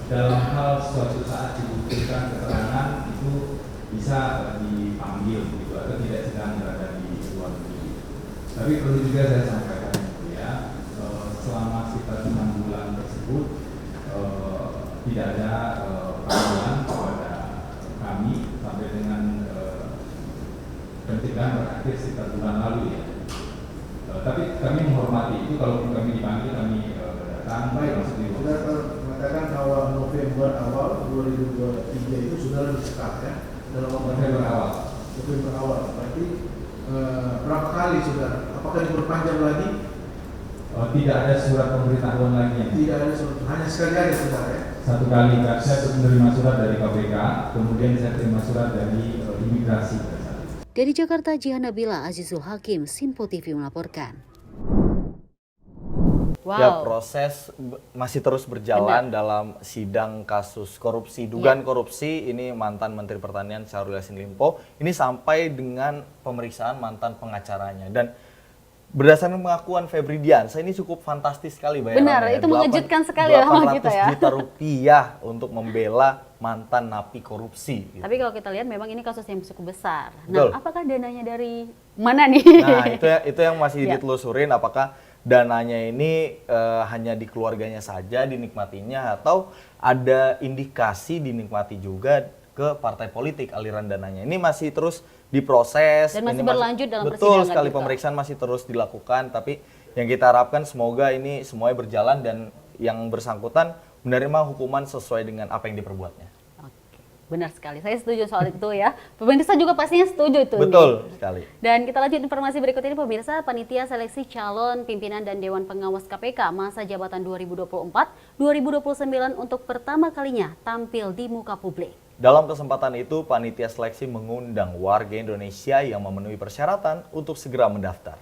dalam hal suatu saat dibutuhkan keterangan itu bisa dipanggil gitu, atau tidak sedang berada di luar negeri. Tapi perlu juga saya sampaikan ya, selama sekitar 6 bulan tersebut tidak ada panggilan kepada kami sampai dengan pencegahan berakhir sekitar bulan lalu ya. Tapi kami menghormati itu, kalaupun kami dipanggil kami datang. Baik, sudah mengatakan awal November 2023 itu sudah disekat ya dalam November awal. September awal. Berarti berapa kali saudara? Apakah diperpanjang lagi? Tidak ada surat pemberitahuan lagi. Tidak ada surat, hanya sekali aja saudara ya? Satu kali, saya menerima surat dari KPK, kemudian saya terima surat dari imigrasi. Dari Jakarta, Jihan Nabila, Azizul Hakim, Sinpo TV melaporkan. Wow. Ya, proses masih terus berjalan dalam sidang kasus korupsi, dugaan korupsi ini mantan Menteri Pertanian Syahrul Yassin Limpo ini sampai dengan pemeriksaan mantan pengacaranya. Dan berdasarkan pengakuan Febri Diansah ini cukup fantastis sekali bayarannya. Benar, itu mengejutkan sekali ya sama kita ya. 800 juta rupiah untuk membela mantan napi korupsi. Gitu. Tapi kalau kita lihat memang ini kasus yang cukup besar. Betul. Nah, apakah dananya dari mana nih? Nah, itu yang masih ditelusurin, apakah dananya ini hanya di keluarganya saja dinikmatinya atau ada indikasi dinikmati juga ke partai politik aliran dananya. Ini masih terus diproses. Dan masih ini berlanjut dalam betul persidangan sekali, juga. Pemeriksaan masih terus dilakukan, tapi yang kita harapkan semoga ini semuanya berjalan dan yang bersangkutan menerima hukuman sesuai dengan apa yang diperbuatnya. Benar sekali, saya setuju soal itu ya. Pemirsa juga pastinya setuju itu. Betul sekali. Dan kita lanjut informasi berikut ini pemirsa, panitia seleksi calon pimpinan dan Dewan Pengawas KPK masa jabatan 2024-2029 untuk pertama kalinya tampil di muka publik. Dalam kesempatan itu, panitia seleksi mengundang warga Indonesia yang memenuhi persyaratan untuk segera mendaftar.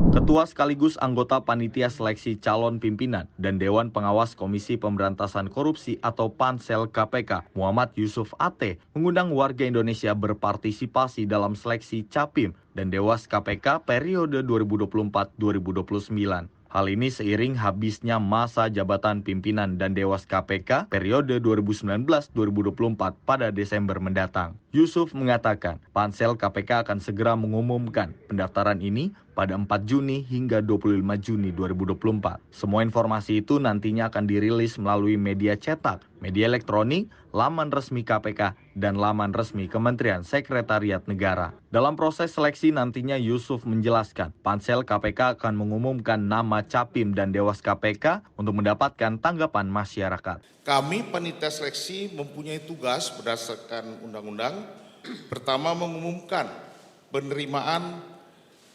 Ketua sekaligus anggota Panitia Seleksi Calon Pimpinan dan Dewan Pengawas Komisi Pemberantasan Korupsi atau Pansel KPK, Muhammad Yusuf Ate, mengundang warga Indonesia berpartisipasi dalam seleksi Capim dan Dewas KPK periode 2024-2029. Hal ini seiring habisnya masa jabatan pimpinan dan Dewas KPK periode 2019-2024 pada Desember mendatang. Yusuf mengatakan, Pansel KPK akan segera mengumumkan pendaftaran ini pada 4 Juni hingga 25 Juni 2024. Semua informasi itu nantinya akan dirilis melalui media cetak, media elektronik, laman resmi KPK, dan laman resmi Kementerian Sekretariat Negara. Dalam proses seleksi nantinya Yusuf menjelaskan, Pansel KPK akan mengumumkan nama Capim dan Dewas KPK untuk mendapatkan tanggapan masyarakat. Kami panitia seleksi mempunyai tugas berdasarkan undang-undang. Pertama, mengumumkan penerimaan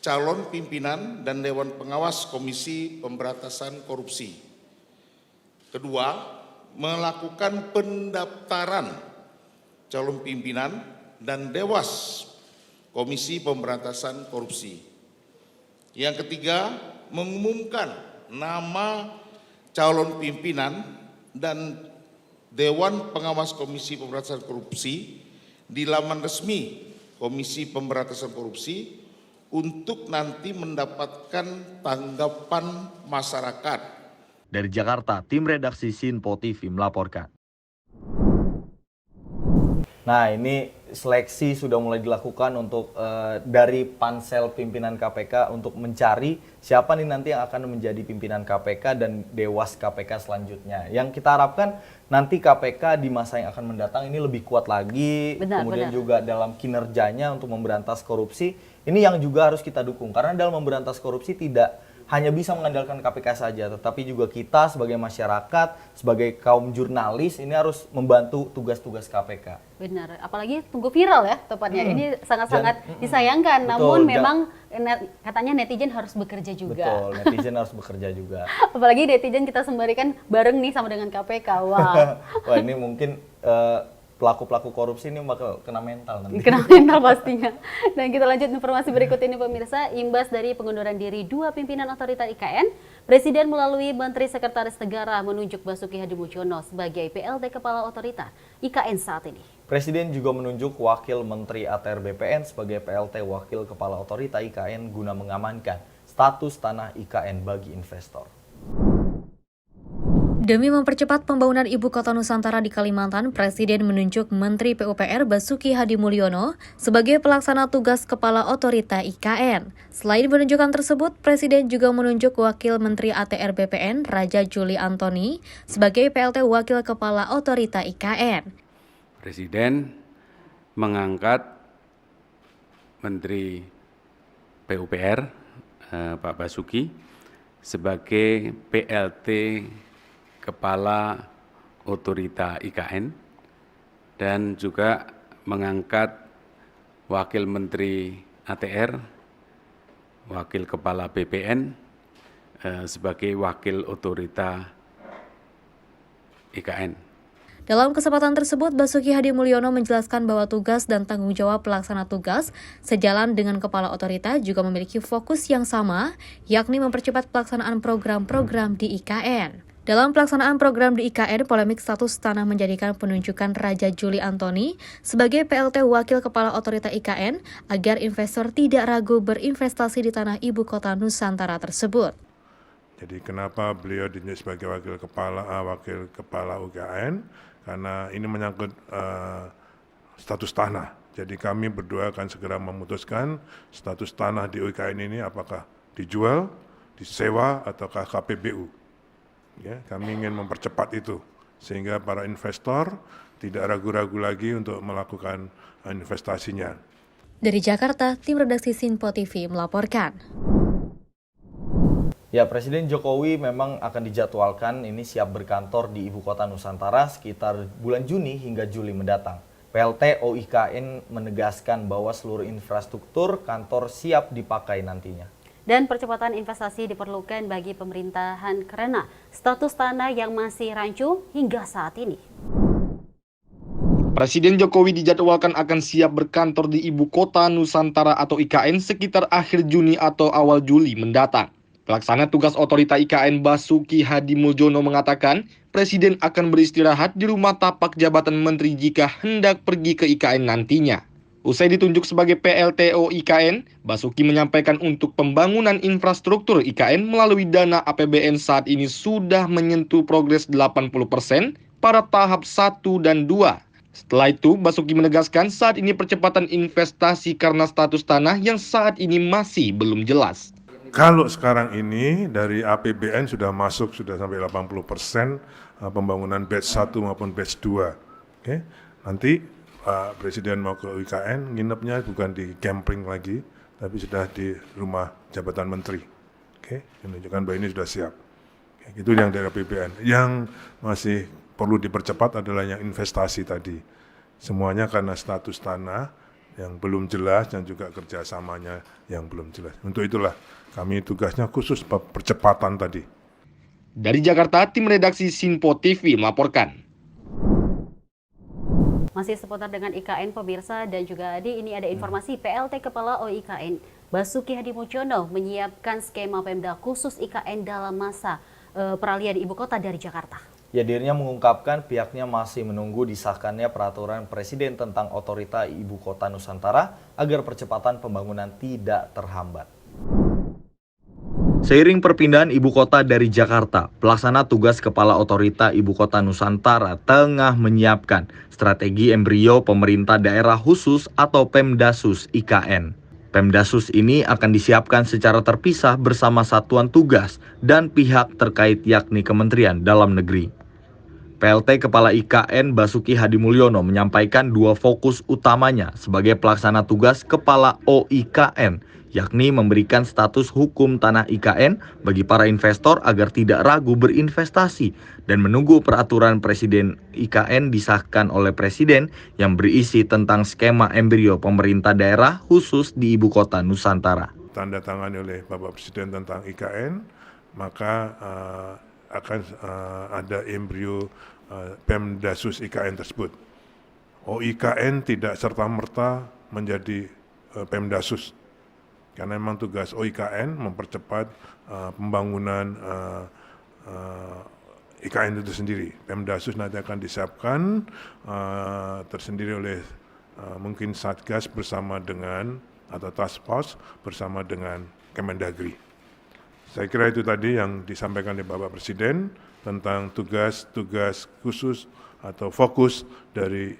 calon pimpinan dan Dewan Pengawas Komisi Pemberantasan Korupsi. Kedua, melakukan pendaftaran calon pimpinan dan Dewas Komisi Pemberantasan Korupsi. Yang ketiga, mengumumkan nama calon pimpinan dan Dewan Pengawas Komisi Pemberantasan Korupsi di laman resmi Komisi Pemberantasan Korupsi untuk nanti mendapatkan tanggapan masyarakat. Dari Jakarta, tim redaksi Sinpo TV melaporkan. Nah, ini seleksi sudah mulai dilakukan untuk dari Pansel Pimpinan KPK untuk mencari siapa nih nanti yang akan menjadi pimpinan KPK dan Dewas KPK selanjutnya. Yang kita harapkan nanti KPK di masa yang akan mendatang ini lebih kuat lagi, kemudian juga dalam kinerjanya untuk memberantas korupsi. Ini yang juga harus kita dukung, karena dalam memberantas korupsi tidak hanya bisa mengandalkan KPK saja, tetapi juga kita sebagai masyarakat, sebagai kaum jurnalis ini harus membantu tugas-tugas KPK. Benar, apalagi tunggu viral ya tepatnya. Ini sangat-sangat disayangkan, namun memang katanya netizen harus bekerja juga. Betul, netizen harus bekerja juga. Apalagi netizen kita sembari kan bareng nih sama dengan KPK, wah. Wah, ini mungkin pelaku-pelaku korupsi ini bakal kena mental nanti. Kena mental pastinya. Dan kita lanjut informasi berikut ini pemirsa. Imbas dari pengunduran diri 2 pimpinan otorita IKN, Presiden melalui Menteri Sekretaris Negara menunjuk Basuki Hadimulyono sebagai PLT Kepala Otorita IKN saat ini. Presiden juga menunjuk Wakil Menteri ATR BPN sebagai PLT Wakil Kepala Otorita IKN guna mengamankan status tanah IKN bagi investor. Demi mempercepat pembangunan Ibu Kota Nusantara di Kalimantan, Presiden menunjuk Menteri PUPR Basuki Hadimulyono sebagai pelaksana tugas Kepala Otorita IKN. Selain penunjukan tersebut, Presiden juga menunjuk Wakil Menteri ATR BPN Raja Juli Antoni sebagai PLT Wakil Kepala Otorita IKN. Presiden mengangkat Menteri PUPR Pak Basuki sebagai PLT Kepala Otorita IKN dan juga mengangkat Wakil Menteri ATR, Wakil Kepala BPN, sebagai Wakil Otorita IKN. Dalam kesempatan tersebut, Basuki Hadimulyono menjelaskan bahwa tugas dan tanggung jawab pelaksana tugas sejalan dengan kepala otorita juga memiliki fokus yang sama, yakni mempercepat pelaksanaan program-program di IKN. Dalam pelaksanaan program di IKN, polemik status tanah menjadikan penunjukan Raja Juli Antoni sebagai PLT Wakil Kepala Otorita IKN agar investor tidak ragu berinvestasi di tanah ibu kota Nusantara tersebut. Jadi kenapa beliau ditunjuk sebagai Wakil Kepala UKN? Karena ini menyangkut status tanah. Jadi kami berdua akan segera memutuskan status tanah di UKN ini apakah dijual, disewa, ataukah KPBU. Ya, kami ingin mempercepat itu sehingga para investor tidak ragu-ragu lagi untuk melakukan investasinya. Dari Jakarta, tim redaksi Sinpo TV melaporkan. Ya, Presiden Jokowi memang akan dijadwalkan ini siap berkantor di ibu kota Nusantara sekitar bulan Juni hingga Juli mendatang. PLT OIKN menegaskan bahwa seluruh infrastruktur kantor siap dipakai nantinya. Dan percepatan investasi diperlukan bagi pemerintahan karena status tanah yang masih rancu hingga saat ini. Presiden Jokowi dijadwalkan akan siap berkantor di ibu kota Nusantara atau IKN sekitar akhir Juni atau awal Juli mendatang. Pelaksana tugas otorita IKN Basuki Hadimulyono mengatakan, Presiden akan beristirahat di rumah tapak jabatan menteri jika hendak pergi ke IKN nantinya. Usai ditunjuk sebagai PLTO IKN, Basuki menyampaikan untuk pembangunan infrastruktur IKN melalui dana APBN saat ini sudah menyentuh progres 80% pada tahap 1 dan 2. Setelah itu, Basuki menegaskan saat ini percepatan investasi karena status tanah yang saat ini masih belum jelas. Kalau sekarang ini dari APBN sudah masuk, sudah sampai 80% pembangunan batch 1 maupun batch 2. Oke. Nanti Pak Presiden mau ke IKN, nginepnya bukan di camping lagi, tapi sudah di rumah jabatan menteri. Oke, menunjukkan bahwa ini sudah siap. Oke, itu yang dari APBN. Yang masih perlu dipercepat adalah yang investasi tadi. Semuanya karena status tanah yang belum jelas dan juga kerjasamanya yang belum jelas. Untuk itulah kami tugasnya khusus percepatan tadi. Dari Jakarta, tim redaksi Sinpo TV melaporkan. Masih seputar dengan IKN pemirsa dan juga Adi, ini ada informasi PLT Kepala OIKN Basuki Hadimulyono menyiapkan skema Pemda khusus IKN dalam masa peralihan ibu kota dari Jakarta. Ya, dirinya mengungkapkan pihaknya masih menunggu disahkannya peraturan Presiden tentang otorita ibu kota Nusantara agar percepatan pembangunan tidak terhambat. Seiring perpindahan ibu kota dari Jakarta, pelaksana tugas Kepala Otorita Ibu Kota Nusantara tengah menyiapkan strategi embrio pemerintah daerah khusus atau Pemdasus IKN. Pemdasus ini akan disiapkan secara terpisah bersama satuan tugas dan pihak terkait yakni Kementerian Dalam Negeri. PLT Kepala IKN Basuki Hadimulyono menyampaikan dua fokus utamanya sebagai pelaksana tugas Kepala OIKN, yakni memberikan status hukum tanah IKN bagi para investor agar tidak ragu berinvestasi dan menunggu peraturan Presiden IKN disahkan oleh Presiden yang berisi tentang skema embrio pemerintah daerah khusus di ibu kota Nusantara. Tanda tangani oleh Bapak Presiden tentang IKN, maka akan ada embrio Pemdasus IKN tersebut. OIKN tidak serta-merta menjadi Pemdasus. Karena memang tugas OIKN mempercepat pembangunan IKN itu sendiri. Pemdasus nanti akan disiapkan tersendiri oleh mungkin Satgas bersama dengan atau Task Force bersama dengan Kemendagri. Saya kira itu tadi yang disampaikan oleh Bapak Presiden tentang tugas-tugas khusus atau fokus dari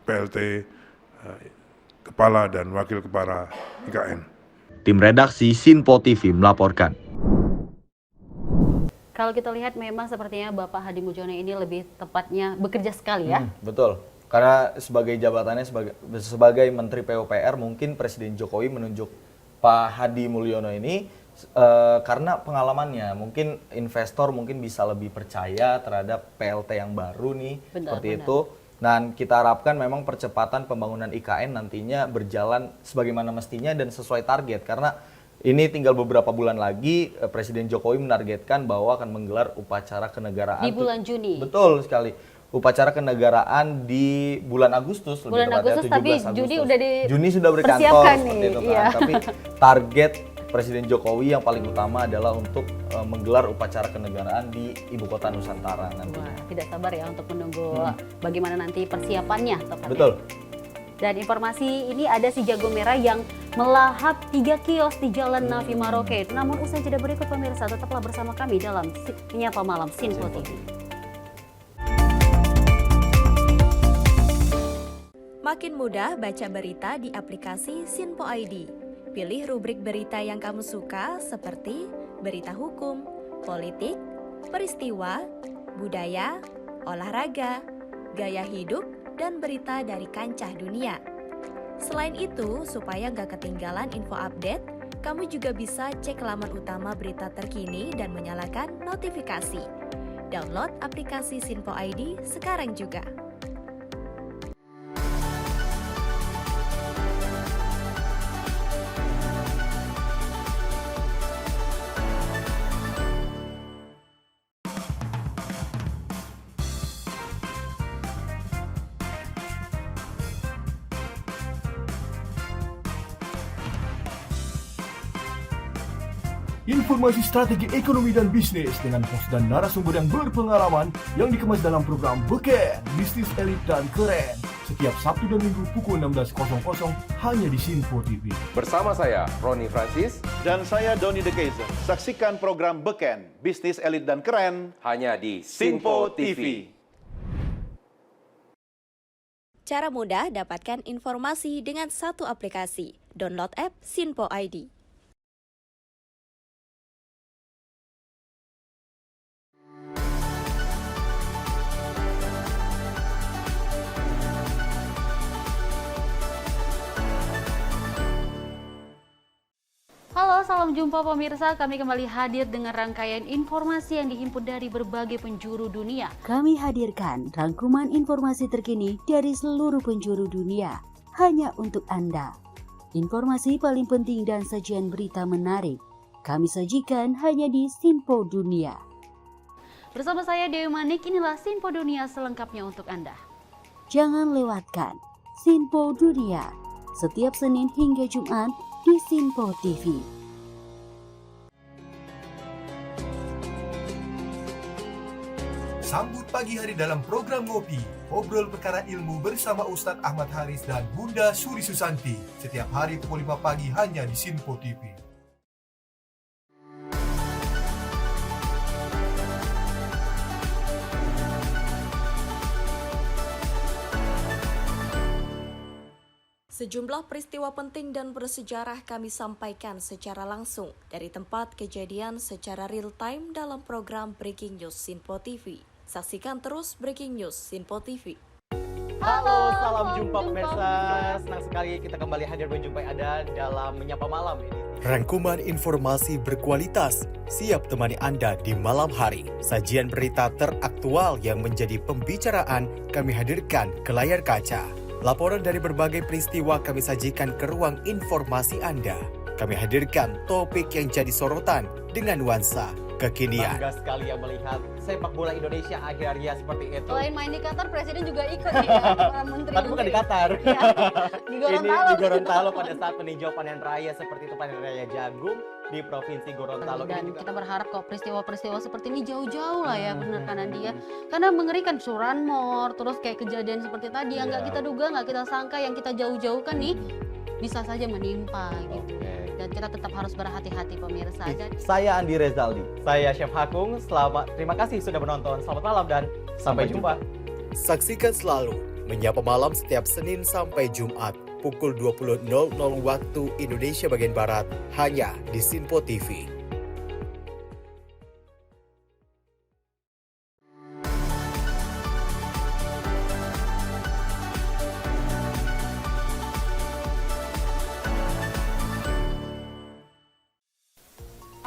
PLT Kepala dan Wakil Kepala IKN. Tim redaksi Sinpo TV melaporkan. Kalau kita lihat memang sepertinya Bapak Hadimulyono ini lebih tepatnya bekerja sekali ya. Betul, karena sebagai jabatannya sebagai Menteri PUPR mungkin Presiden Jokowi menunjuk Pak Hadimulyono ini karena pengalamannya, mungkin investor mungkin bisa lebih percaya terhadap PLT yang baru nih, seperti itu. Dan kita harapkan memang percepatan pembangunan IKN nantinya berjalan sebagaimana mestinya dan sesuai target. Karena ini tinggal beberapa bulan lagi Presiden Jokowi menargetkan bahwa akan menggelar upacara kenegaraan. Di bulan Juni. Betul sekali. Upacara kenegaraan di bulan Agustus. Bulan Agustus, tapi Juni udah Juni sudah berkantor seperti itu kan. Iya. Tapi target Presiden Jokowi yang paling utama adalah untuk menggelar upacara kenegaraan di Ibu Kota Nusantara nanti. Wah, tidak sabar ya untuk menunggu bagaimana nanti persiapannya tepatnya. Betul. Dan informasi ini ada si jago merah yang melahap 3 kios di Jalan Nafi Maroke. Namun usai jeda berikut pemirsa, tetaplah bersama kami dalam Menyapa Malam Sinpo TV. Makin mudah baca berita di aplikasi Sinpo ID. Pilih rubrik berita yang kamu suka seperti berita hukum, politik, peristiwa, budaya, olahraga, gaya hidup, dan berita dari kancah dunia. Selain itu, supaya nggak ketinggalan info update, kamu juga bisa cek laman utama berita terkini dan menyalakan notifikasi. Download aplikasi Sinpo ID sekarang juga. Informasi strategi ekonomi dan bisnis dengan host dan narasumber yang berpengalaman yang dikemas dalam program Beken, Bisnis Elit dan Keren. Setiap Sabtu dan Minggu pukul 16.00 hanya di Sinpo TV. Bersama saya, Roni Francis. Dan saya, Doni De Keizer. Saksikan program Beken, Bisnis Elit dan Keren hanya di Sinpo TV. Cara mudah dapatkan informasi dengan satu aplikasi. Download app Sinpo ID. Halo, salam jumpa pemirsa. Kami kembali hadir dengan rangkaian informasi yang dihimpun dari berbagai penjuru dunia. Kami hadirkan rangkuman informasi terkini dari seluruh penjuru dunia hanya untuk Anda. Informasi paling penting dan sajian berita menarik kami sajikan hanya di Sinpo Dunia. Bersama saya Dewi Manik, inilah Sinpo Dunia selengkapnya untuk Anda. Jangan lewatkan Sinpo Dunia setiap Senin hingga Jumat di Sinpo TV. Sambut pagi hari dalam program Ngopi, obrol perkara ilmu bersama Ustadz Ahmad Haris dan Bunda Suri Susanti. Setiap hari pukul 5 pagi hanya di Sinpo TV. Sejumlah peristiwa penting dan bersejarah kami sampaikan secara langsung dari tempat kejadian secara real time dalam program Breaking News Sinpo TV. Saksikan terus Breaking News Sinpo TV. Halo, salam jumpa pemirsa. Senang sekali kita kembali hadir menjumpai Anda dalam Menyapa Malam ini. Rangkuman informasi berkualitas siap temani Anda di malam hari. Sajian berita teraktual yang menjadi pembicaraan kami hadirkan ke layar kaca. Laporan dari berbagai peristiwa kami sajikan ke ruang informasi Anda. Kami hadirkan topik yang jadi sorotan dengan nuansa kekinian. Bangga sekali yang melihat sepak bola Indonesia akhirnya seperti itu. Selain main di Qatar, Presiden juga ikut nih ya, para menteri. Tapi bukan di Qatar. Ya, di Gorontalo. Ini di Gorontalo pada saat meninjau panen raya seperti itu, panen raya jagung di Provinsi Gorontalo. Dan kita berharap kok peristiwa-peristiwa seperti ini jauh-jauh lah ya, benar kan Andi ya. Karena mengerikan Curanmor, terus kayak kejadian seperti tadi yang nggak kita duga, nggak kita sangka, yang kita jauh-jauhkan nih bisa saja menimpa gitu. Dan kita tetap harus berhati-hati pemirsa. Saya Andi Rezaldi. Saya Chef Hakung. Terima kasih sudah menonton. Selamat malam dan sampai jumpa. Saksikan selalu Menyapa Malam setiap Senin sampai Jumat pukul 20.00 waktu Indonesia bagian Barat hanya di Sinpo TV.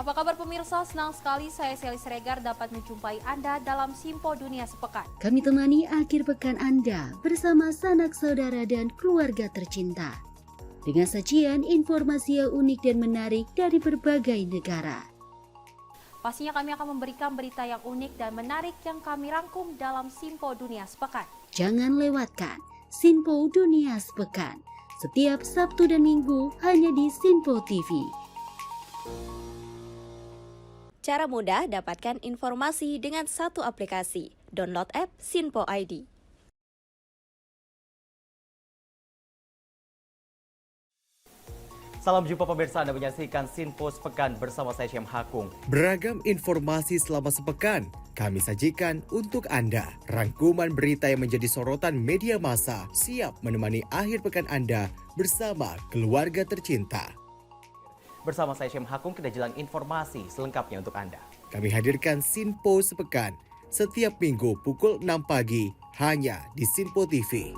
Apa kabar pemirsa? Senang sekali saya Sally Siregar dapat menjumpai Anda dalam Simpo Dunia Sepekan. Kami temani akhir pekan Anda bersama sanak saudara dan keluarga tercinta. Dengan sajian informasi yang unik dan menarik dari berbagai negara. Pastinya kami akan memberikan berita yang unik dan menarik yang kami rangkum dalam Simpo Dunia Sepekan. Jangan lewatkan Simpo Dunia Sepekan setiap Sabtu dan Minggu hanya di Sinpo TV. Cara mudah dapatkan informasi dengan satu aplikasi. Download app Sinpo ID. Salam jumpa pemirsa, Anda menyaksikan Sinpo Sepekan bersama saya Syem Hakung. Beragam informasi selama sepekan kami sajikan untuk Anda. Rangkuman berita yang menjadi sorotan media massa siap menemani akhir pekan Anda bersama keluarga tercinta. Bersama saya Syem Hakung, kita jelang informasi selengkapnya untuk Anda. Kami hadirkan Sinpo Sepekan setiap minggu pukul 6 pagi hanya di Sinpo TV.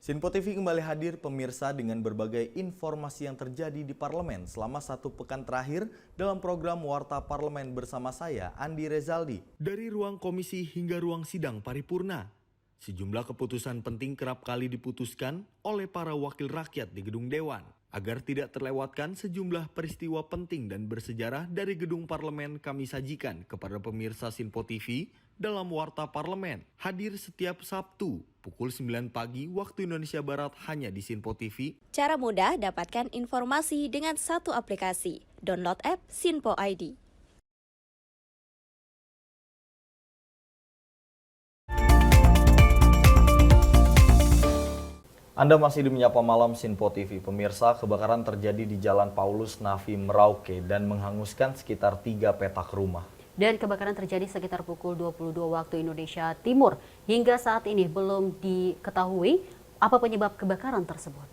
Sinpo TV kembali hadir pemirsa dengan berbagai informasi yang terjadi di parlemen selama satu pekan terakhir dalam program Warta Parlemen bersama saya, Andi Rezaldi. Dari ruang komisi hingga ruang sidang paripurna, sejumlah keputusan penting kerap kali diputuskan oleh para wakil rakyat di gedung Dewan. Agar tidak terlewatkan sejumlah peristiwa penting dan bersejarah dari gedung parlemen kami sajikan kepada pemirsa Sinpo TV dalam Warta Parlemen. Hadir setiap Sabtu pukul 9 pagi waktu Indonesia Barat hanya di Sinpo TV. Cara mudah dapatkan informasi dengan satu aplikasi. Download app Sinpo ID. Anda masih di Menyapa Malam Sinpo TV. Pemirsa, kebakaran terjadi di Jalan Paulus Nafi Merauke dan menghanguskan sekitar 3 petak rumah. Dan kebakaran terjadi sekitar pukul 22 waktu Indonesia Timur. Hingga saat ini belum diketahui apa penyebab kebakaran tersebut.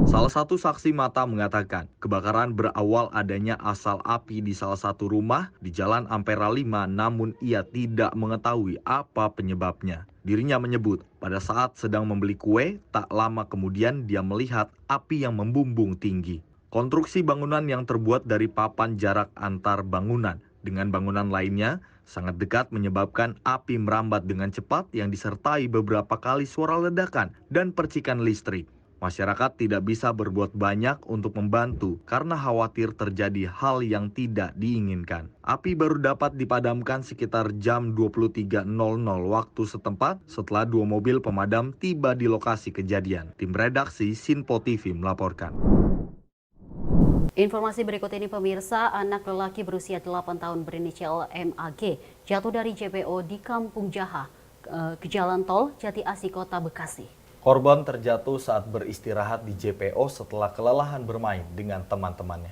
Salah satu saksi mata mengatakan kebakaran berawal adanya asal api di salah satu rumah di Jalan Ampera 5, namun ia tidak mengetahui apa penyebabnya. Dirinya menyebut pada saat sedang membeli kue, tak lama kemudian dia melihat api yang membumbung tinggi. Konstruksi bangunan yang terbuat dari papan jarak antar bangunan dengan bangunan lainnya sangat dekat menyebabkan api merambat dengan cepat yang disertai beberapa kali suara ledakan dan percikan listrik. Masyarakat tidak bisa berbuat banyak untuk membantu karena khawatir terjadi hal yang tidak diinginkan. Api baru dapat dipadamkan sekitar jam 23.00 waktu setempat setelah 2 mobil pemadam tiba di lokasi kejadian. Tim redaksi Sinpo TV melaporkan. Informasi berikut ini pemirsa, anak lelaki berusia 8 tahun berinisial MAG jatuh dari JPO di Kampung Jaha ke Jalan Tol Jati Asih Kota Bekasi. Korban terjatuh saat beristirahat di JPO setelah kelelahan bermain dengan teman-temannya.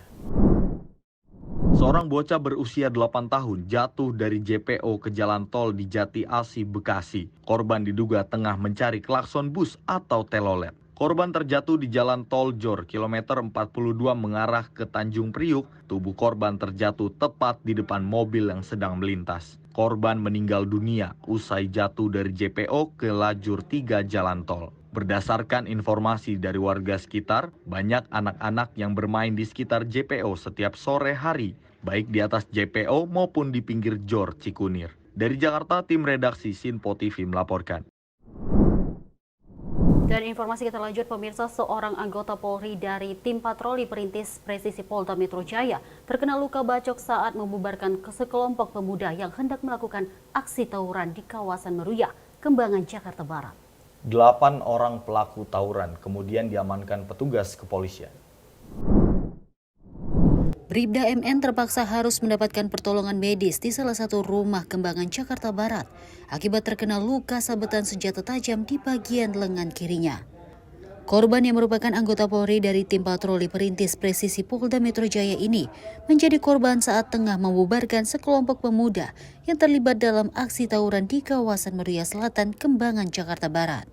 Seorang bocah berusia 8 tahun jatuh dari JPO ke jalan tol di Jati Asih, Bekasi. Korban diduga tengah mencari klakson bus atau telolet. Korban terjatuh di jalan tol Jor, kilometer 42 mengarah ke Tanjung Priuk. Tubuh korban terjatuh tepat di depan mobil yang sedang melintas. Korban meninggal dunia usai jatuh dari JPO ke lajur 3 jalan tol. Berdasarkan informasi dari warga sekitar, banyak anak-anak yang bermain di sekitar JPO setiap sore hari, baik di atas JPO maupun di pinggir Jor Cikunir. Dari Jakarta, tim redaksi Sinpo TV melaporkan. Dan informasi kita lanjut pemirsa, seorang anggota Polri dari tim patroli perintis presisi Polda Metro Jaya terkena luka bacok saat membubarkan sekelompok pemuda yang hendak melakukan aksi tawuran di kawasan Meruya, Kembangan, Jakarta Barat. 8 orang pelaku tawuran kemudian diamankan petugas kepolisian. Bribda MN terpaksa harus mendapatkan pertolongan medis di salah satu rumah Kembangan, Jakarta Barat akibat terkena luka sabetan senjata tajam di bagian lengan kirinya. Korban yang merupakan anggota Polri dari tim patroli perintis presisi Polda Metro Jaya ini menjadi korban saat tengah membubarkan sekelompok pemuda yang terlibat dalam aksi tawuran di kawasan Meruya Selatan, Kembangan, Jakarta Barat.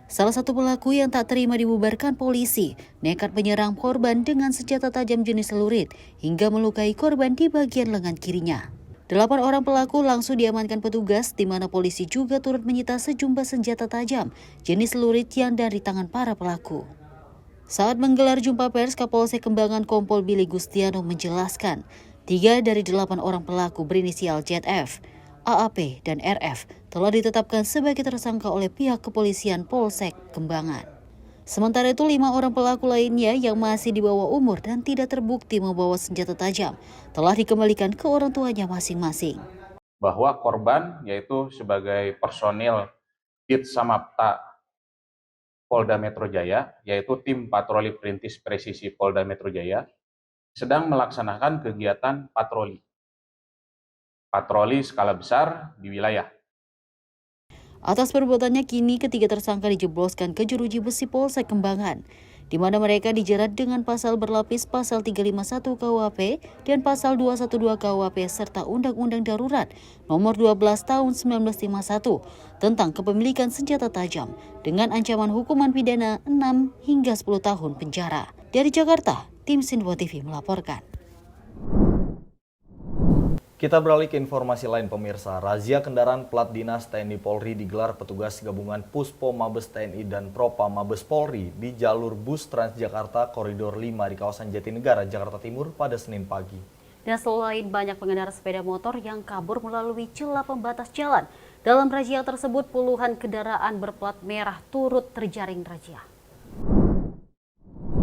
Salah satu pelaku yang tak terima dibubarkan polisi nekat menyerang korban dengan senjata tajam jenis celurit hingga melukai korban di bagian lengan kirinya. 8 orang pelaku langsung diamankan petugas, di mana polisi juga turut menyita sejumlah senjata tajam jenis celurit yang dari tangan para pelaku. Saat menggelar jumpa pers, Kapolsek Kembangan Kompol Billy Gustiano menjelaskan 3 dari 8 orang pelaku berinisial ZF, AAP, dan RF telah ditetapkan sebagai tersangka oleh pihak kepolisian Polsek Kembangan. Sementara itu 5 orang pelaku lainnya yang masih di bawah umur dan tidak terbukti membawa senjata tajam telah dikembalikan ke orang tuanya masing-masing. Bahwa korban yaitu sebagai personil Dit Samapta Polda Metro Jaya, yaitu tim patroli perintis presisi Polda Metro Jaya, sedang melaksanakan kegiatan patroli skala besar di wilayah. Atas perbuatannya kini ketiga tersangka dijebloskan ke jeruji besi Polsek Kembangan, di mana mereka dijerat dengan pasal berlapis pasal 351 KUHP dan pasal 212 KUHP serta Undang-Undang Darurat nomor 12 tahun 1951 tentang kepemilikan senjata tajam dengan ancaman hukuman pidana 6 hingga 10 tahun penjara. Dari Jakarta, tim Sinpo TV melaporkan. Kita beralih ke informasi lain pemirsa. Razia kendaraan plat dinas TNI Polri digelar petugas gabungan Puspo Mabes TNI dan Propam Mabes Polri di jalur bus Transjakarta Koridor 5 di kawasan Jatinegara, Jakarta Timur pada Senin pagi. Dan selain banyak pengendara sepeda motor yang kabur melalui celah pembatas jalan, dalam razia tersebut puluhan kendaraan berplat merah turut terjaring razia.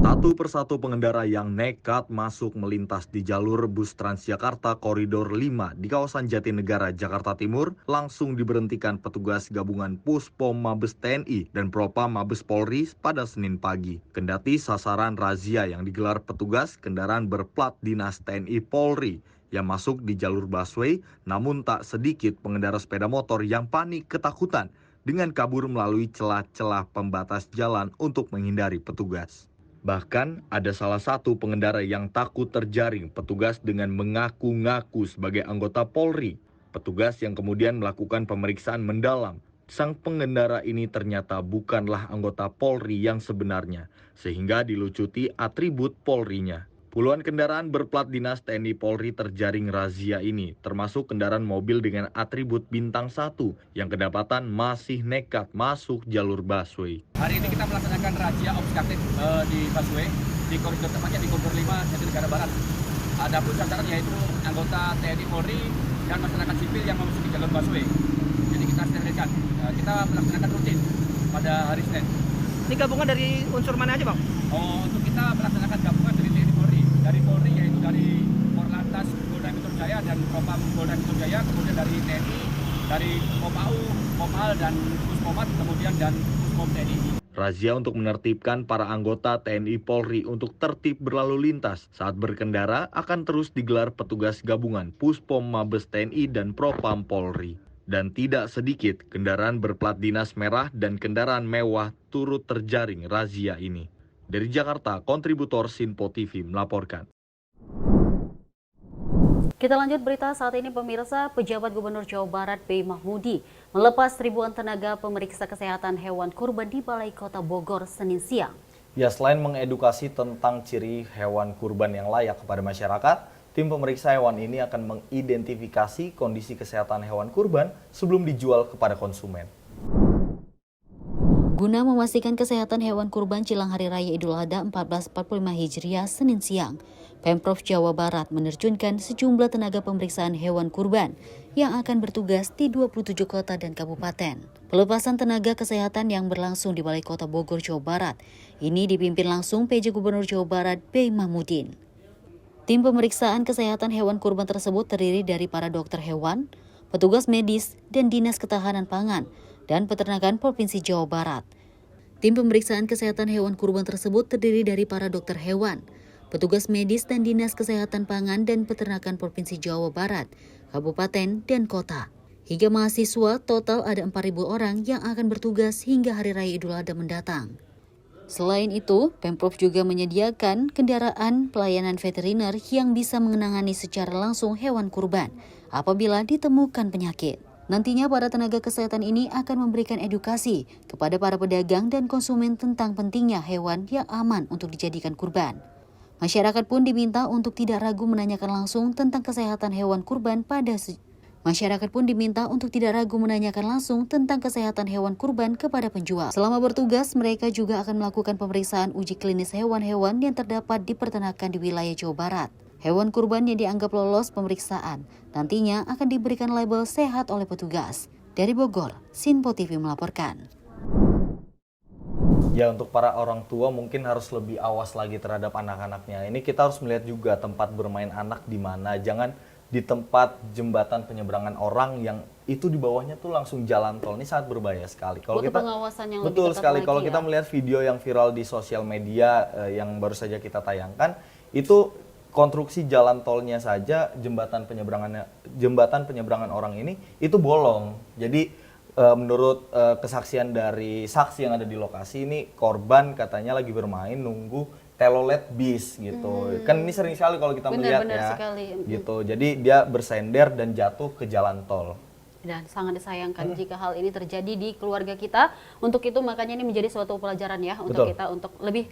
Satu persatu pengendara yang nekat masuk melintas di jalur bus Transjakarta Koridor 5 di kawasan Jatinegara, Jakarta Timur langsung diberhentikan petugas gabungan Puspom Mabes TNI dan Propam Mabes Polri pada Senin pagi. Kendati sasaran razia yang digelar petugas kendaraan berplat dinas TNI Polri yang masuk di jalur busway, namun tak sedikit pengendara sepeda motor yang panik ketakutan dengan kabur melalui celah-celah pembatas jalan untuk menghindari petugas. Bahkan ada salah satu pengendara yang takut terjaring petugas dengan mengaku-ngaku sebagai anggota Polri. Petugas yang kemudian melakukan pemeriksaan mendalam. Sang pengendara ini ternyata bukanlah anggota Polri yang sebenarnya, sehingga dilucuti atribut Polri-nya. Puluhan kendaraan berplat dinas TNI Polri terjaring razia ini, termasuk kendaraan mobil dengan atribut bintang 1 yang kedapatan masih nekat masuk jalur busway. Hari ini kita melaksanakan razia obstructed di busway, di koridor tepatnya di koridor 5 Jatinegara Barat. Adapun sasaran yaitu anggota TNI Polri dan masyarakat sipil yang memasuki jalur busway. Jadi kita sterilkan. Kita melaksanakan rutin pada hari Senin. Ini gabungan dari unsur mana aja, Bang? Oh, untuk kita melaksanakan gabungan dari TNI Polri. Dari Polri yaitu dari Korlantas Polda Metro Jaya dan Propam Polda Metro Jaya, kemudian dari TNI, dari Popau, Popal dan Puspomat, kemudian dan Puspom TNI. Razia untuk menertibkan para anggota TNI Polri untuk tertib berlalu lintas saat berkendara akan terus digelar petugas gabungan Puspom Mabes TNI dan Propam Polri. Dan tidak sedikit kendaraan berplat dinas merah dan kendaraan mewah turut terjaring razia ini. Dari Jakarta, kontributor Sinpo TV melaporkan. Kita lanjut berita saat ini pemirsa. Pejabat Gubernur Jawa Barat B. Mahmudi melepas ribuan tenaga pemeriksa kesehatan hewan kurban di Balai Kota Bogor Senin siang. Ya, selain mengedukasi tentang ciri hewan kurban yang layak kepada masyarakat, tim pemeriksa hewan ini akan mengidentifikasi kondisi kesehatan hewan kurban sebelum dijual kepada konsumen. Guna memastikan kesehatan hewan kurban jelang Hari Raya Idul Adha 1445 Hijriah Senin siang, Pemprov Jawa Barat menerjunkan sejumlah tenaga pemeriksaan hewan kurban yang akan bertugas di 27 kota dan kabupaten. Pelepasan tenaga kesehatan yang berlangsung di Balai Kota Bogor, Jawa Barat ini dipimpin langsung PJ Gubernur Jawa Barat B. Mahmudin. Tim pemeriksaan kesehatan hewan kurban tersebut terdiri dari para dokter hewan, petugas medis, dan Dinas Ketahanan Pangan dan Peternakan Provinsi Jawa Barat. Tim pemeriksaan kesehatan hewan kurban tersebut terdiri dari para dokter hewan, petugas medis dan Dinas Kesehatan Pangan dan Peternakan Provinsi Jawa Barat, kabupaten, dan kota. Hingga mahasiswa, total ada 4.000 orang yang akan bertugas hingga Hari Raya Idul Adha mendatang. Selain itu, Pemprov juga menyediakan kendaraan pelayanan veteriner yang bisa menangani secara langsung hewan kurban apabila ditemukan penyakit. Nantinya para tenaga kesehatan ini akan memberikan edukasi kepada para pedagang dan konsumen tentang pentingnya hewan yang aman untuk dijadikan kurban. Masyarakat pun diminta untuk tidak ragu menanyakan langsung tentang kesehatan hewan kurban pada Masyarakat pun diminta untuk tidak ragu menanyakan langsung tentang kesehatan hewan kurban kepada penjual. Selama bertugas, mereka juga akan melakukan pemeriksaan uji klinis hewan-hewan yang terdapat di peternakan di wilayah Jawa Barat. Hewan kurban yang dianggap lolos pemeriksaan nantinya akan diberikan label sehat oleh petugas. Dari Bogor, Sinpo TV melaporkan. Ya, untuk para orang tua mungkin harus lebih awas lagi terhadap anak-anaknya. Ini kita harus melihat juga tempat bermain anak di mana. Jangan di tempat jembatan penyeberangan orang yang itu di bawahnya tuh langsung jalan tol. Ini sangat berbahaya sekali. Kalau butuh kita pengawasan yang betul lebih sekali. lagi, Kalau kita melihat video yang viral di sosial media yang baru saja kita tayangkan, itu konstruksi jalan tolnya saja jembatan penyeberangan orang ini itu bolong. Jadi menurut kesaksian dari saksi yang ada di lokasi, ini korban katanya lagi bermain nunggu telolet bis gitu. Kan ini sering sekali kalau kita melihat ya. Sekali. Gitu. Jadi dia bersender dan jatuh ke jalan tol. Dan sangat disayangkan jika hal ini terjadi di keluarga kita. Untuk itu makanya ini menjadi suatu pelajaran ya untuk kita untuk lebih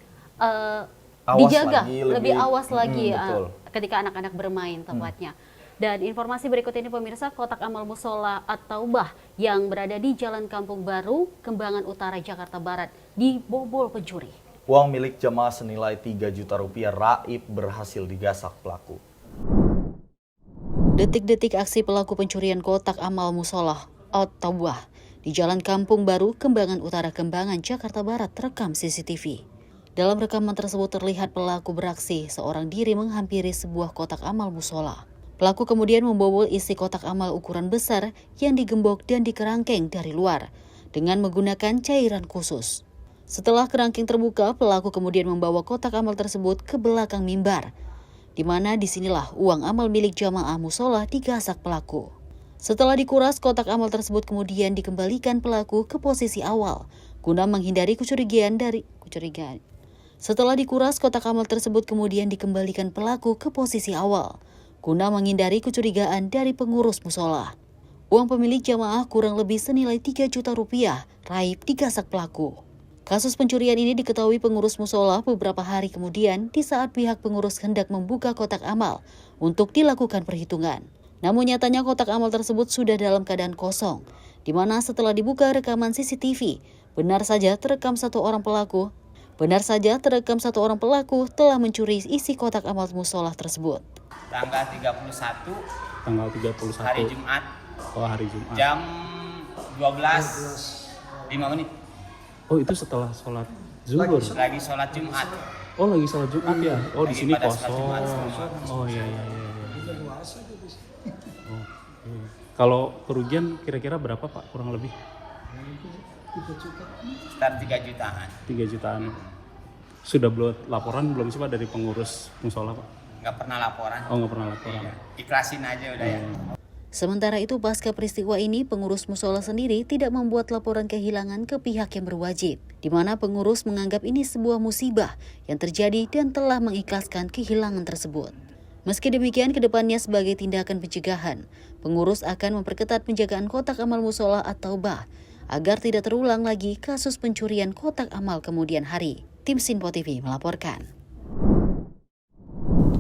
dijaga, lebih awas lagi ketika anak-anak bermain tepatnya. Dan informasi berikut ini pemirsa, kotak amal musola at-taubah yang berada di Jalan Kampung Baru, Kembangan Utara, Jakarta Barat dibobol pencuri. Uang milik jemaah senilai 3 juta rupiah raib berhasil digasak pelaku. Detik-detik aksi pelaku pencurian kotak amal musola at-taubah di Jalan Kampung Baru, Kembangan Utara, Kembangan, Jakarta Barat terekam CCTV. Dalam rekaman tersebut terlihat pelaku beraksi seorang diri menghampiri sebuah kotak amal musola. Pelaku kemudian membobol isi kotak amal ukuran besar yang digembok dan dikerangkeng dari luar dengan menggunakan cairan khusus. Setelah kerangkeng terbuka, pelaku kemudian membawa kotak amal tersebut ke belakang mimbar, di mana disinilah uang amal milik jamaah musola digasak pelaku. Setelah dikuras, kotak amal tersebut kemudian dikembalikan pelaku ke posisi awal, guna menghindari kecurigaan. Setelah dikuras, kotak amal tersebut kemudian dikembalikan pelaku ke posisi awal, guna menghindari kecurigaan dari pengurus musola. Uang pemilik jamaah kurang lebih senilai 3 juta rupiah raib digasak pelaku. Kasus pencurian ini diketahui pengurus musola beberapa hari kemudian di saat pihak pengurus hendak membuka kotak amal untuk dilakukan perhitungan. Namun nyatanya kotak amal tersebut sudah dalam keadaan kosong, di mana setelah dibuka rekaman CCTV, benar saja terekam satu orang pelaku telah mencuri isi kotak amal musola tersebut. Tanggal 31 hari Jumat. Oh, hari Jumat. Jam 12.05. Oh, itu setelah sholat zuhur. Lagi sholat Jumat. Oh, lagi sholat Jumat ya. Oh, di sini kosong. Oh, iya. Oh, iya. Kalau kerugian kira-kira berapa, Pak? Kurang lebih? Sekitar 3 jutaan. 3 jutaan. Sudah buat laporan belum sih, Pak, dari pengurus musola, Pak? Nggak pernah laporan. Oh, nggak pernah laporan. Iya. Ikhlasin aja udah ya. Sementara itu, pasca peristiwa ini, pengurus musola sendiri tidak membuat laporan kehilangan ke pihak yang berwajib, di mana pengurus menganggap ini sebuah musibah yang terjadi dan telah mengikhlaskan kehilangan tersebut. Meski demikian, kedepannya sebagai tindakan pencegahan, pengurus akan memperketat penjagaan kotak amal musola at-taubah agar tidak terulang lagi kasus pencurian kotak amal kemudian hari. Tim Sinpo TV melaporkan.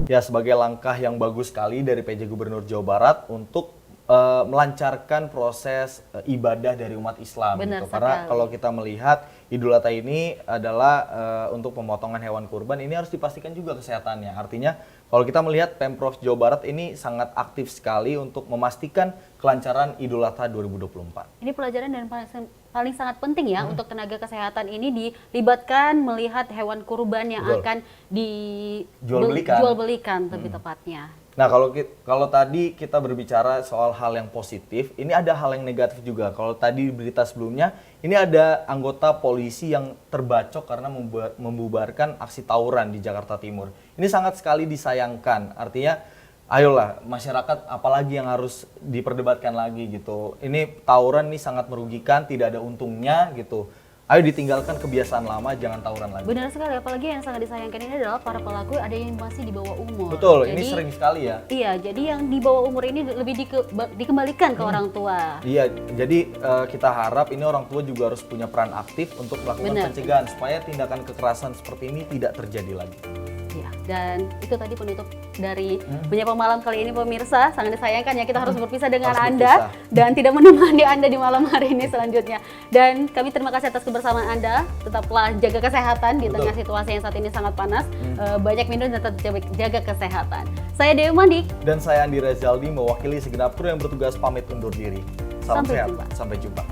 Ya, sebagai langkah yang bagus sekali dari PJ Gubernur Jawa Barat untuk melancarkan proses ibadah dari umat Islam. Gitu. Karena kalau kita melihat Idul Adha ini adalah untuk pemotongan hewan kurban, ini harus dipastikan juga kesehatannya. Artinya kalau kita melihat Pemprov Jawa Barat ini sangat aktif sekali untuk memastikan kelancaran Idul Adha 2024. Ini pelajaran dan paling sangat penting ya untuk tenaga kesehatan ini dilibatkan melihat hewan kurban yang akan dijual belikan lebih tepatnya. Nah, kalau tadi kita berbicara soal hal yang positif, ini ada hal yang negatif juga. Kalau tadi di berita sebelumnya, ini ada anggota polisi yang terbacok karena membubarkan aksi tawuran di Jakarta Timur. Ini sangat sekali disayangkan. Artinya, ayolah masyarakat apalagi yang harus diperdebatkan lagi gitu. Ini tawuran ini sangat merugikan, tidak ada untungnya gitu. Ayo ditinggalkan kebiasaan lama, jangan tawuran lagi. Benar sekali, apalagi yang sangat disayangkan ini adalah para pelaku ada yang masih di bawah umur. Betul, ini sering sekali ya. Iya, jadi yang di bawah umur ini lebih dikembalikan ke orang tua. Iya, jadi kita harap ini orang tua juga harus punya peran aktif untuk melakukan pencegahan supaya tindakan kekerasan seperti ini tidak terjadi lagi. Ya, dan itu tadi penutup dari Menyapa Malam kali ini pemirsa. Sangat disayangkan ya kita harus berpisah dengan Anda dan tidak menemani Anda di malam hari ini selanjutnya. Dan kami terima kasih atas kebersamaan Anda. Tetaplah jaga kesehatan di tengah situasi yang saat ini sangat panas. Banyak minum dan tetap jaga kesehatan. Saya Dewi Mandik. Dan saya Andi Rezaldi mewakili segenap kru yang bertugas pamit undur diri. Salam Sampai sehat. jumpa. Sampai jumpa.